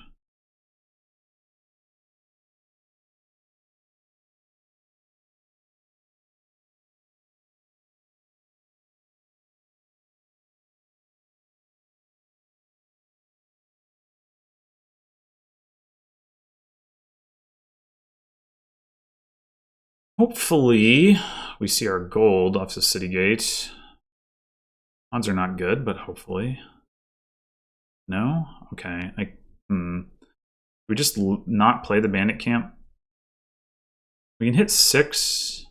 [SPEAKER 1] Hopefully, we see our gold off the city gate. Odds are not good, but hopefully. No? Okay. We just not play the bandit camp? We can hit 6.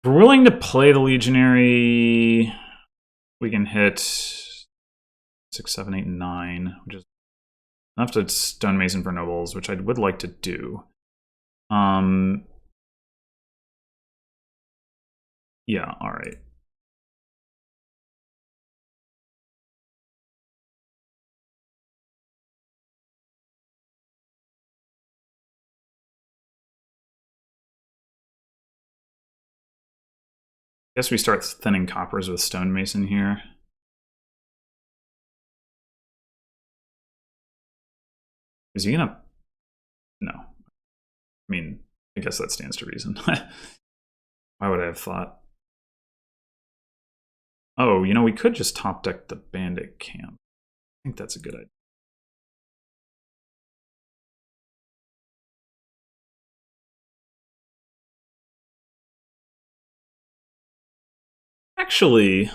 [SPEAKER 1] If we're willing to play the legionary, we can hit 6, 7, 8, 9, which is enough to stonemason for nobles, which I would like to do. Yeah, all right. Guess we start thinning coppers with stonemason here. Is he gonna? No. I mean, I guess that stands to reason. Why would I have thought? Oh, you know, we could just top deck the bandit camp. I think that's a good idea. Actually,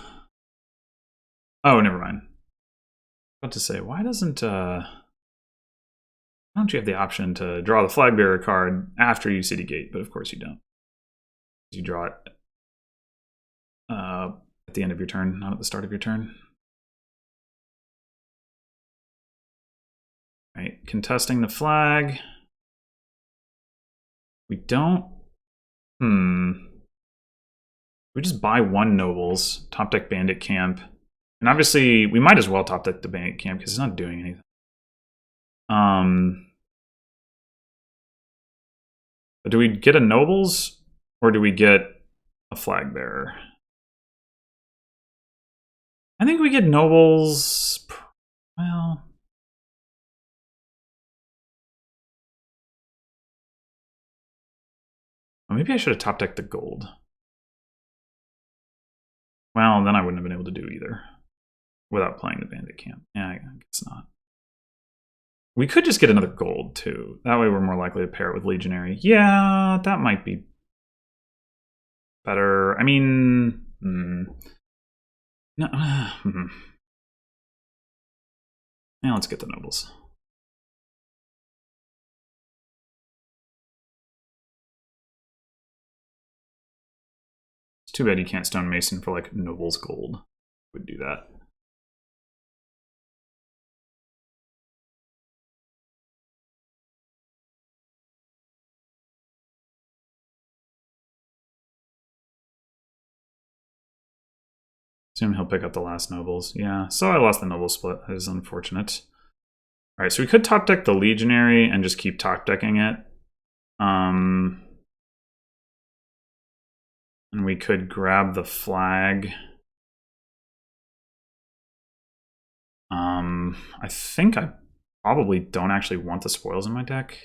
[SPEAKER 1] oh, never mind. I was about to say, why don't you have the option to draw the flag bearer card after you city gate? But of course you don't. You draw it at the end of your turn, not at the start of your turn. Right, contesting the flag. We don't. We just buy 1 nobles, top deck bandit camp, and obviously we might as well top deck the bandit camp because it's not doing anything. But do we get a nobles or do we get a flag bearer? I think we get nobles. Well, maybe I should have top decked the gold. Well, then I wouldn't have been able to do either without playing the bandit camp. Yeah, I guess not. We could just get another gold too. That way we're more likely to pair it with legionary. Yeah, that might be better. I mean, no. Yeah, let's get the nobles. It's too bad you can't stonemason for like nobles gold. Would do that. Assume he'll pick up the last nobles. Yeah, so I lost the noble split. That is unfortunate. All right, so we could top deck the legionary and just keep top decking it. And we could grab the flag. I think I probably don't actually want the spoils in my deck.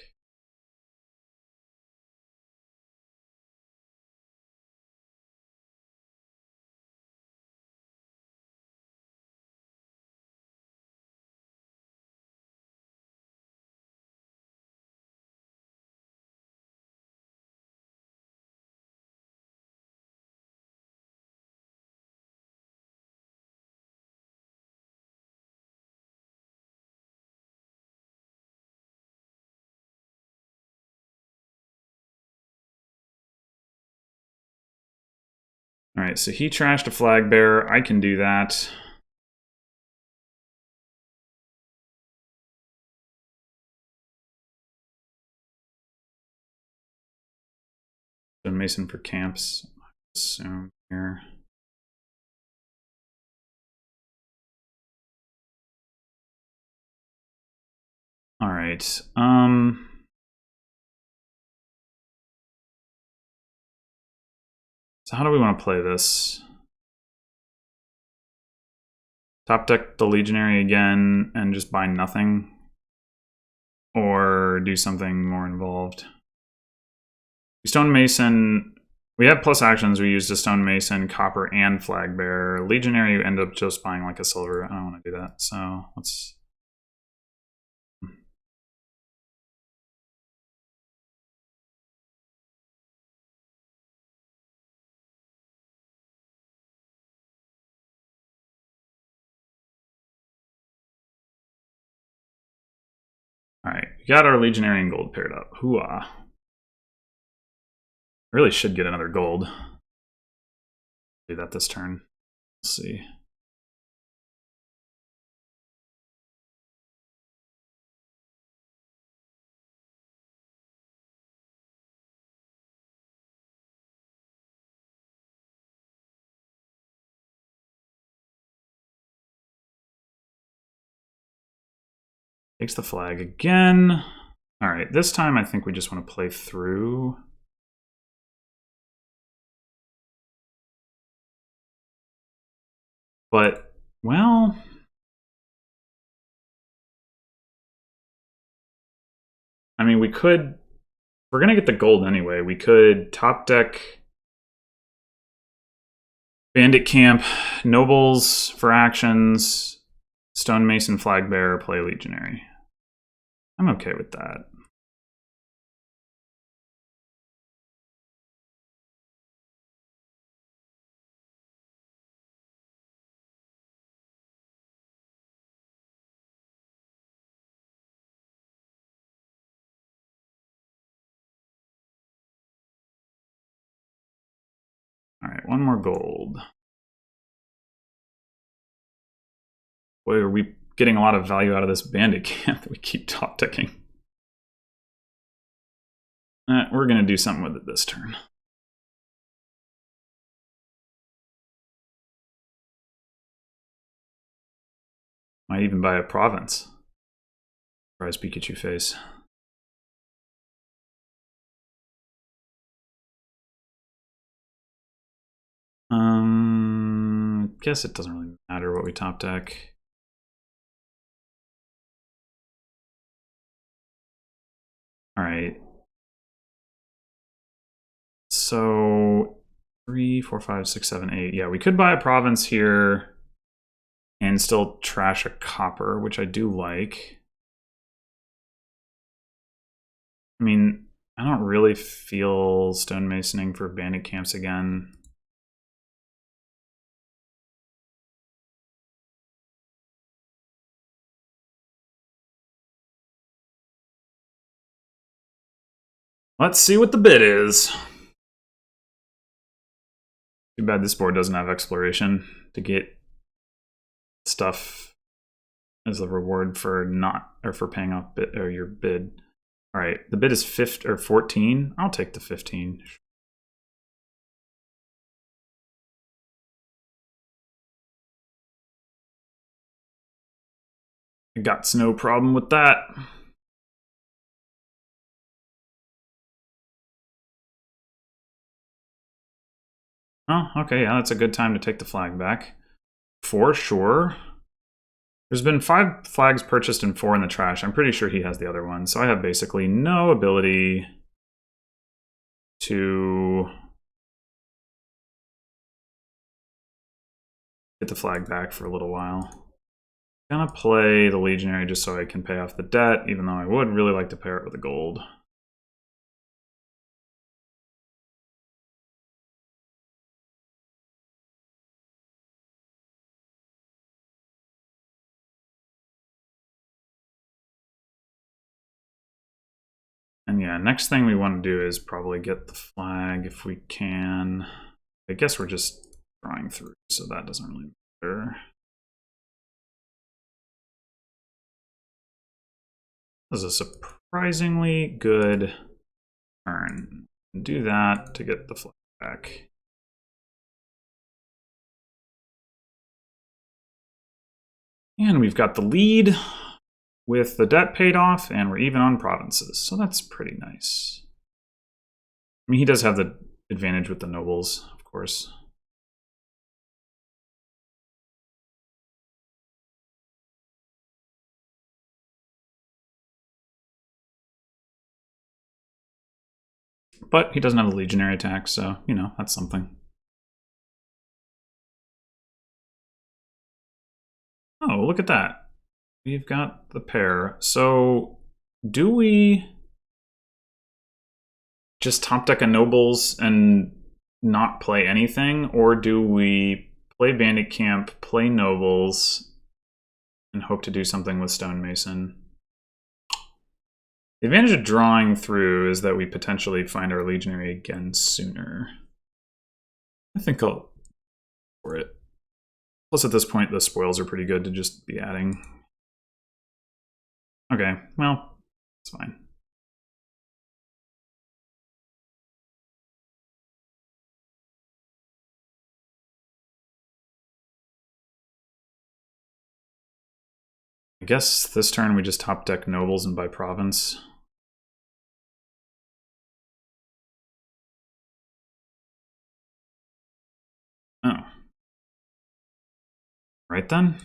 [SPEAKER 1] All right, so he trashed a flag bearer. I can do that. So Mason for camps, I assume here. All right. So how do we want to play this? Top deck the legionary again and just buy nothing? Or do something more involved? Stonemason, we have plus actions. We used a stonemason, copper, and flag bearer. Legionary, you end up just buying like a silver. I don't want to do that. So let's. Alright, we got our Legionary and gold paired up. Hooah. Really should get another gold. Do that this turn. Let's see. Takes the flag again. All right, this time I think we just want to play through. But, well, I mean, we could, we're going to get the gold anyway. We could top deck Bandit Camp, Nobles for actions, Stonemason, Flag Bearer, play Legionary. I'm okay with that. All right, one more gold. Boy, are we getting a lot of value out of this Bandit Camp that we keep top decking. We're going to do something with it this turn. Might even buy a province. Surprise Pikachu face. Guess it doesn't really matter what we top deck. All right. So 3, 4, 5, 6, 7, 8. Yeah, we could buy a province here and still trash a copper, which I do like. I mean, I don't really feel stonemasoning for bandit camps again. Let's see what the bid is. Too bad this board doesn't have exploration to get stuff as a reward for for paying off your bid. All right, the bid is 14. I'll take the 15. I got no problem with that. Oh, okay, yeah, that's a good time to take the flag back. For sure. There's been 5 flags purchased and 4 in the trash. I'm pretty sure he has the other one. So I have basically no ability to get the flag back for a little while. I'm gonna play the Legionary just so I can pay off the debt, even though I would really like to pair it with the gold. And yeah, next thing we want to do is probably get the flag if we can. I guess we're just drawing through, so that doesn't really matter. This is a surprisingly good turn. Do that to get the flag back. And we've got the lead with the debt paid off, and we're even on provinces, so that's pretty nice. I mean, he does have the advantage with the nobles, of course. But he doesn't have the legionary attack, so, you know, that's something. Oh, look at that. We've got the pair. So, do we just top deck a nobles and not play anything? Or do we play bandit camp, play nobles, and hope to do something with stonemason? The advantage of drawing through is that we potentially find our legionary again sooner. I think I'll go for it. Plus, at this point, the spoils are pretty good to just be adding. Okay, well, it's fine. I guess this turn we just top deck nobles and buy province. Oh. Right then.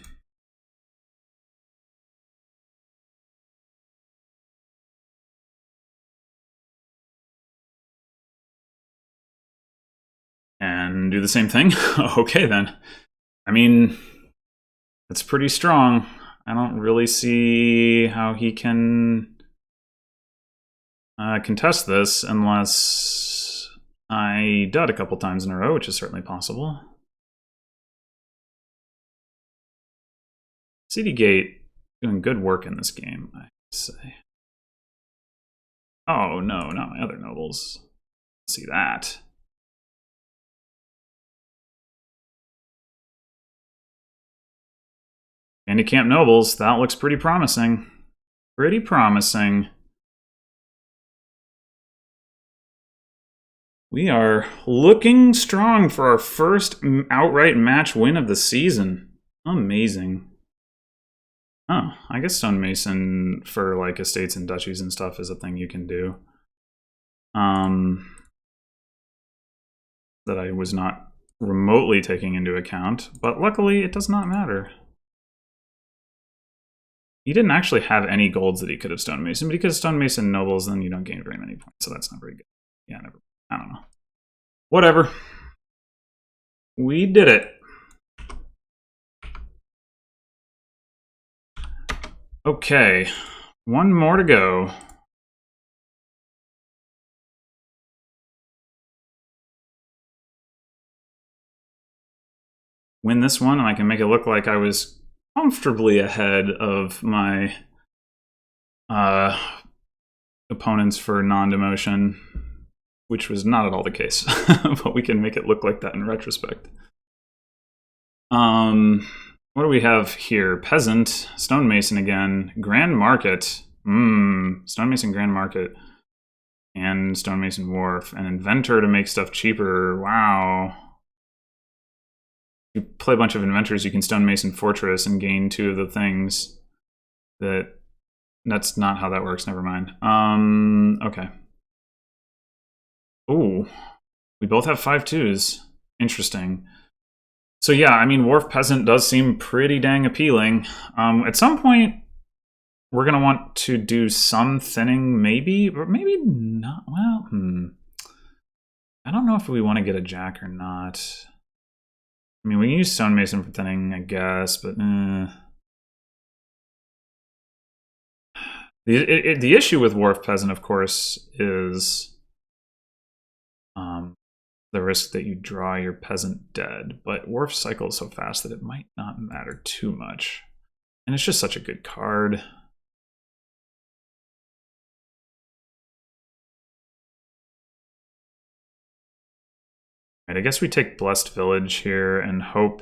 [SPEAKER 1] And do the same thing? Okay then. I mean, it's pretty strong. I don't really see how he can contest this unless I dud a couple times in a row, which is certainly possible. City Gate doing good work in this game, I say. Oh no, not my other nobles. Let's see that. Handicamp nobles, that looks pretty promising. Pretty promising. We are looking strong for our first outright match win of the season. Amazing. Oh, I guess stonemason for like estates and duchies and stuff is a thing you can do. That I was not remotely taking into account, but luckily it does not matter. He didn't actually have any golds that he could have stonemason, but because stonemason nobles, then you don't gain very many points, so that's not very good. Yeah, never. I don't know. Whatever. We did it. Okay, one more to go. Win this one, and I can make it look like I was comfortably ahead of my opponents for non-demotion, which was not at all the case, but we can make it look like that in retrospect. What do we have here? Peasant, stonemason again, grand market, stonemason grand market, and stonemason wharf, and inventor to make stuff cheaper. Wow. You play a bunch of inventors, you can stonemason fortress and gain 2 of the things. That's not how that works, never mind. Okay. Ooh, we both have 5/2s. Interesting. So yeah, I mean, Wharf Peasant does seem pretty dang appealing. At some point, we're going to want to do some thinning, maybe, or maybe not. Well, I don't know if we want to get a jack or not. I mean, we can use stonemason for thinning, I guess, but the issue with Wharf Peasant, of course, is the risk that you draw your peasant dead, but Wharf cycles so fast that it might not matter too much. And it's just such a good card. Right, I guess we take Blessed Village here and hope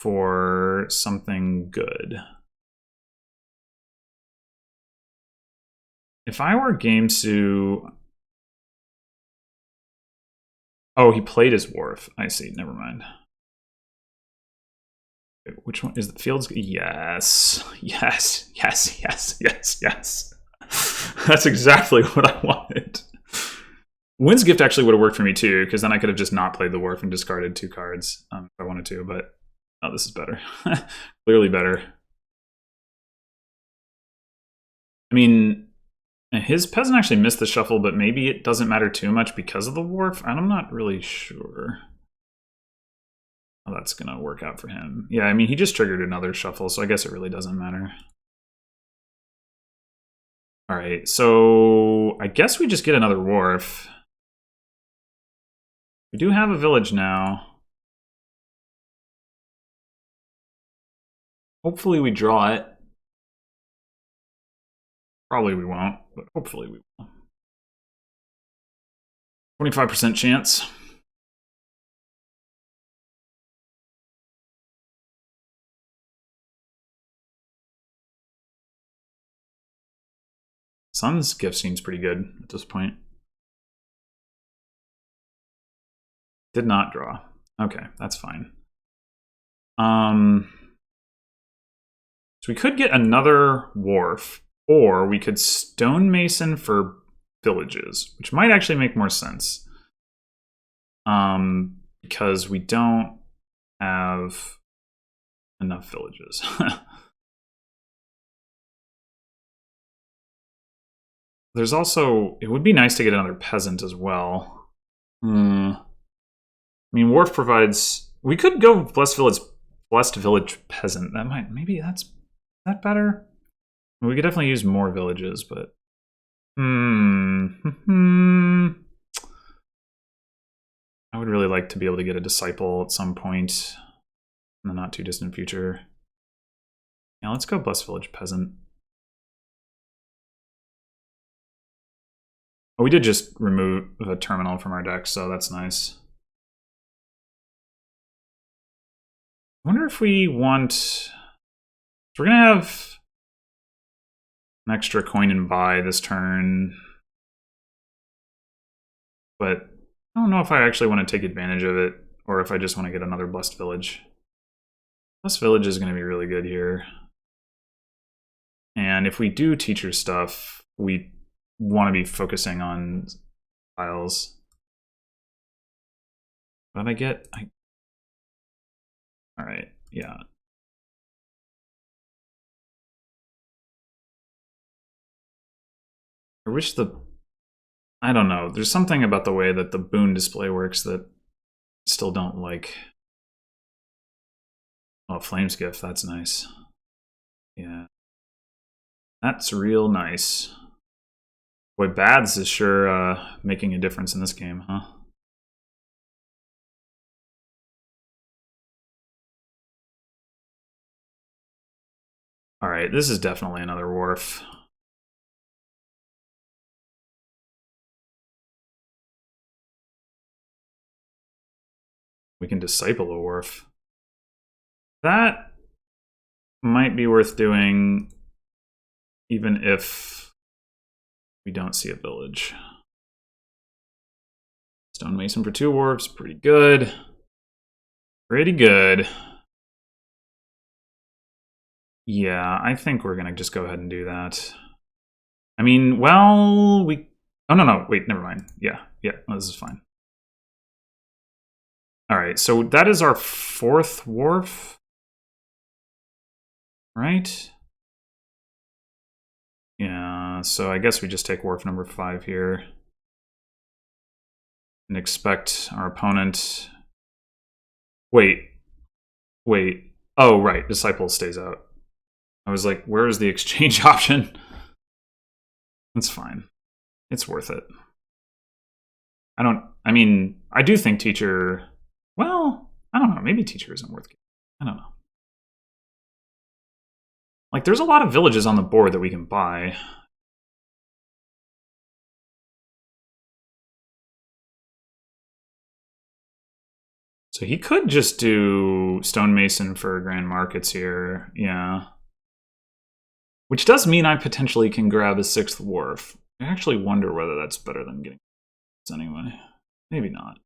[SPEAKER 1] for something good. If I were gamesou... Oh, he played his Wharf. I see, never mind. Which one is the fields? Yes, yes, yes, yes, yes, yes. That's exactly what I wanted. Wind's Gift actually would have worked for me too, because then I could have just not played the Wharf and discarded 2 cards if I wanted to, but oh, this is better. Clearly better. I mean, his peasant actually missed the shuffle, but maybe it doesn't matter too much because of the Wharf. I'm not really sure how that's going to work out for him. Yeah, I mean, he just triggered another shuffle, so I guess it really doesn't matter. All right, so I guess we just get another Wharf. We do have a village now. Hopefully we draw it. Probably we won't, but hopefully we will. 25% chance. Sun's gift seems pretty good at this point. Did not draw. Okay, that's fine. So we could get another wharf, or we could stonemason for villages, which might actually make more sense. Because we don't have enough villages. There's also, it would be nice to get another peasant as well. I mean, wharf provides, we could go blessed village peasant. That might, maybe that's that better. We could definitely use more villages, but I would really like to be able to get a disciple at some point in the not too distant future. Yeah, let's go blessed village peasant. Oh, we did just remove a terminal from our deck, so that's nice. I wonder if we want... So we're going to have an extra coin and buy this turn. But I don't know if I actually want to take advantage of it, or if I just want to get another blessed village. Blessed village is going to be really good here. And if we do teacher stuff, we want to be focusing on tiles. What did I get? All right, yeah. I wish I don't know. There's something about the way that the boon display works that I still don't like. Oh, Flames Gift, that's nice. Yeah. That's real nice. Boy, Bads is sure making a difference in this game, huh? Alright, this is definitely another wharf. We can disciple a wharf. That might be worth doing even if we don't see a village. Stonemason for 2 wharfs, pretty good. Pretty good. Yeah, I think we're gonna just go ahead and do that. I mean, well, we... Oh, no, wait, never mind. Yeah, this is fine. Alright, so that is our 4th wharf. Right? Yeah, so I guess we just take wharf number 5 here. And expect our opponent... Wait. Oh, right, Disciple stays out. I was like, where is the exchange option? That's fine. It's worth it. I mean, I do think teacher... Well, I don't know, maybe teacher isn't worth getting. I don't know. Like, there's a lot of villages on the board that we can buy. So he could just do Stonemason for Grand Markets here, yeah. Which does mean I potentially can grab a 6th wharf. I actually wonder whether that's better than getting this anyway. Maybe not.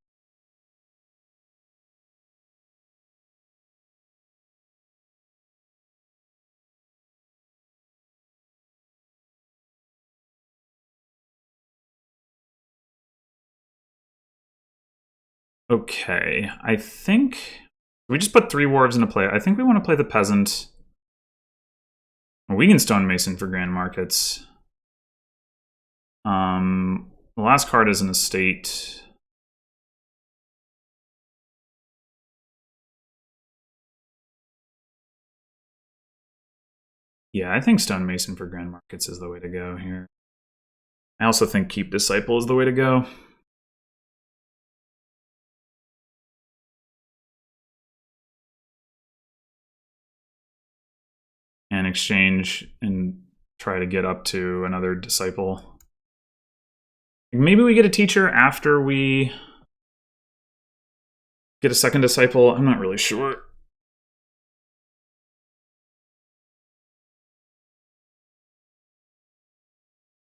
[SPEAKER 1] Okay, I think we just put 3 wharves into play. I think we want to play the peasant. We can Stonemason for Grand Markets. The last card is an estate. Yeah, I think Stonemason for Grand Markets is the way to go here. I also think Keep Disciple is the way to go. And exchange and try to get up to another disciple. Maybe we get a teacher after we get a second disciple. I'm not really sure.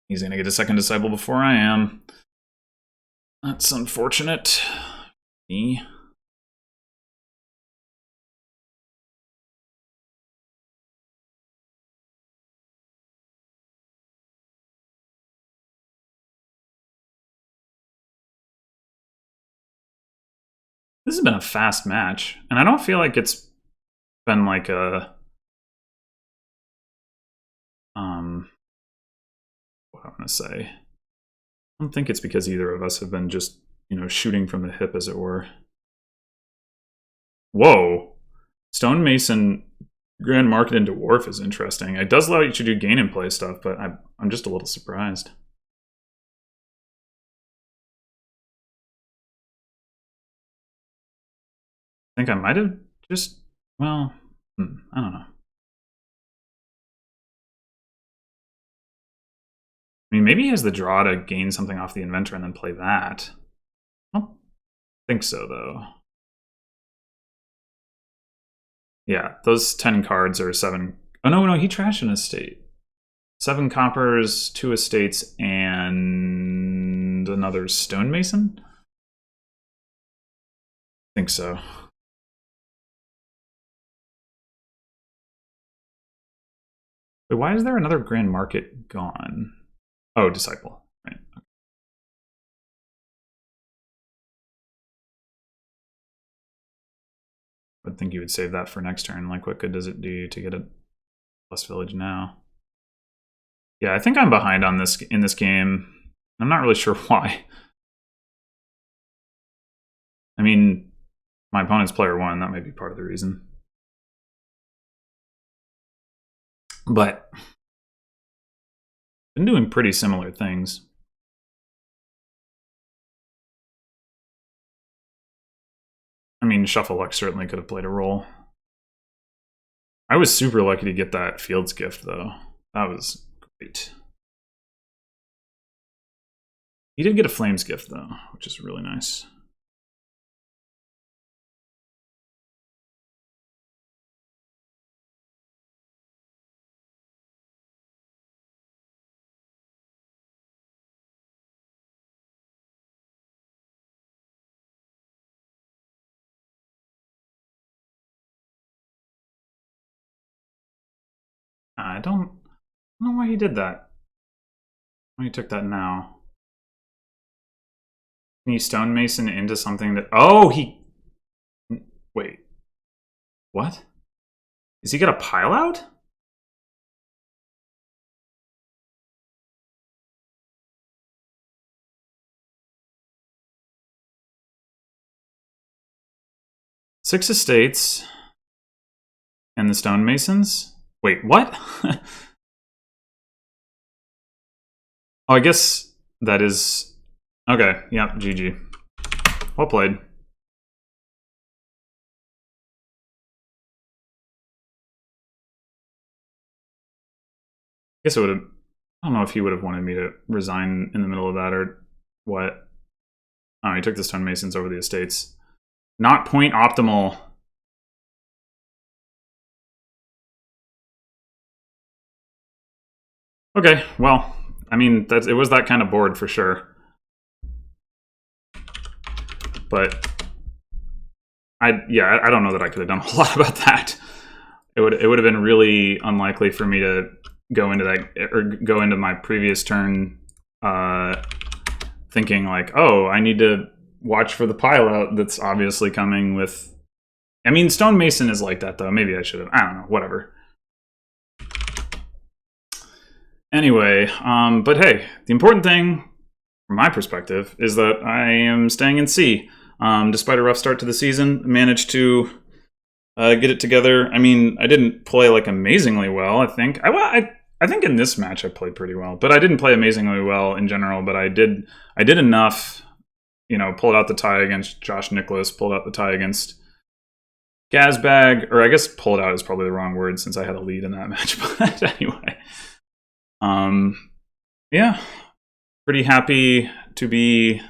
[SPEAKER 1] He's going to get a second disciple before I am. That's unfortunate. Me. This has been a fast match, and I don't feel like it's been like a what I'm gonna say. I don't think it's because either of us have been just, you know, shooting from the hip, as it were. Whoa, stonemason grand market into dwarf is interesting. It does allow you to do gain and play stuff, but I'm just a little surprised. I think I might have just, well, I don't know. I mean, maybe he has the draw to gain something off the inventor and then play that. I don't think so, though. Yeah, those 10 cards are 7. Oh, no, he trashed an estate. 7 coppers, 2 estates, and another stonemason? I think so. Wait, why is there another grand market gone? Oh, disciple. Right. I would think you would save that for next turn. Like, what good does it do to get a plus village now? Yeah, I think I'm behind on this in this game. I'm not really sure why. I mean, my opponent's player 1. That might be part of the reason. But been doing pretty similar things. I mean, Shuffle Luck certainly could have played a role. I was super lucky to get that Fields gift, though. That was great. He did get a Flames gift, though, which is really nice. I don't know why he did that. Why he took that now. Can you stonemason into something that... Oh, he... Wait. What? Is he gonna pile out? Six estates. And the stonemasons? Wait, what? Oh, I guess that is... Okay, yeah, GG. Well played. I guess it would have... I don't know if he would have wanted me to resign in the middle of that or what. Oh, he took the stonemasons over the estates. Not point optimal. Okay, well, I mean, it was that kind of board for sure. But I don't know that I could have done a whole lot about that. It would have been really unlikely for me to go into that or go into my previous turn thinking like, oh, I need to watch for the pile out that's obviously coming with... I mean, stonemason is like that though. Maybe I should have. I don't know. Whatever. Anyway, but hey, the important thing from my perspective is that I am staying in C. Despite a rough start to the season, managed to get it together. I mean, I didn't play like amazingly well, I think. I think in this match I played pretty well, but I didn't play amazingly well in general, but I did enough, you know, pulled out the tie against Josh Nicholas, pulled out the tie against Gazbag, or I guess pulled out is probably the wrong word since I had a lead in that match, but anyway. Yeah, pretty happy to be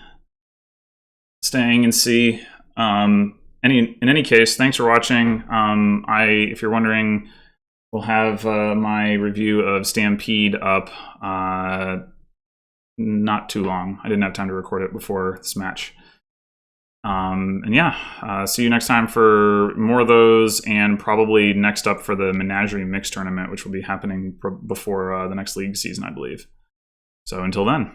[SPEAKER 1] staying in C. In any case, thanks for watching. If you're wondering, we'll have my review of Stampede up not too long. I didn't have time to record it before this match. And yeah, see you next time for more of those, and probably next up for the Menagerie Mix tournament, which will be happening before the next league season, I believe. So until then.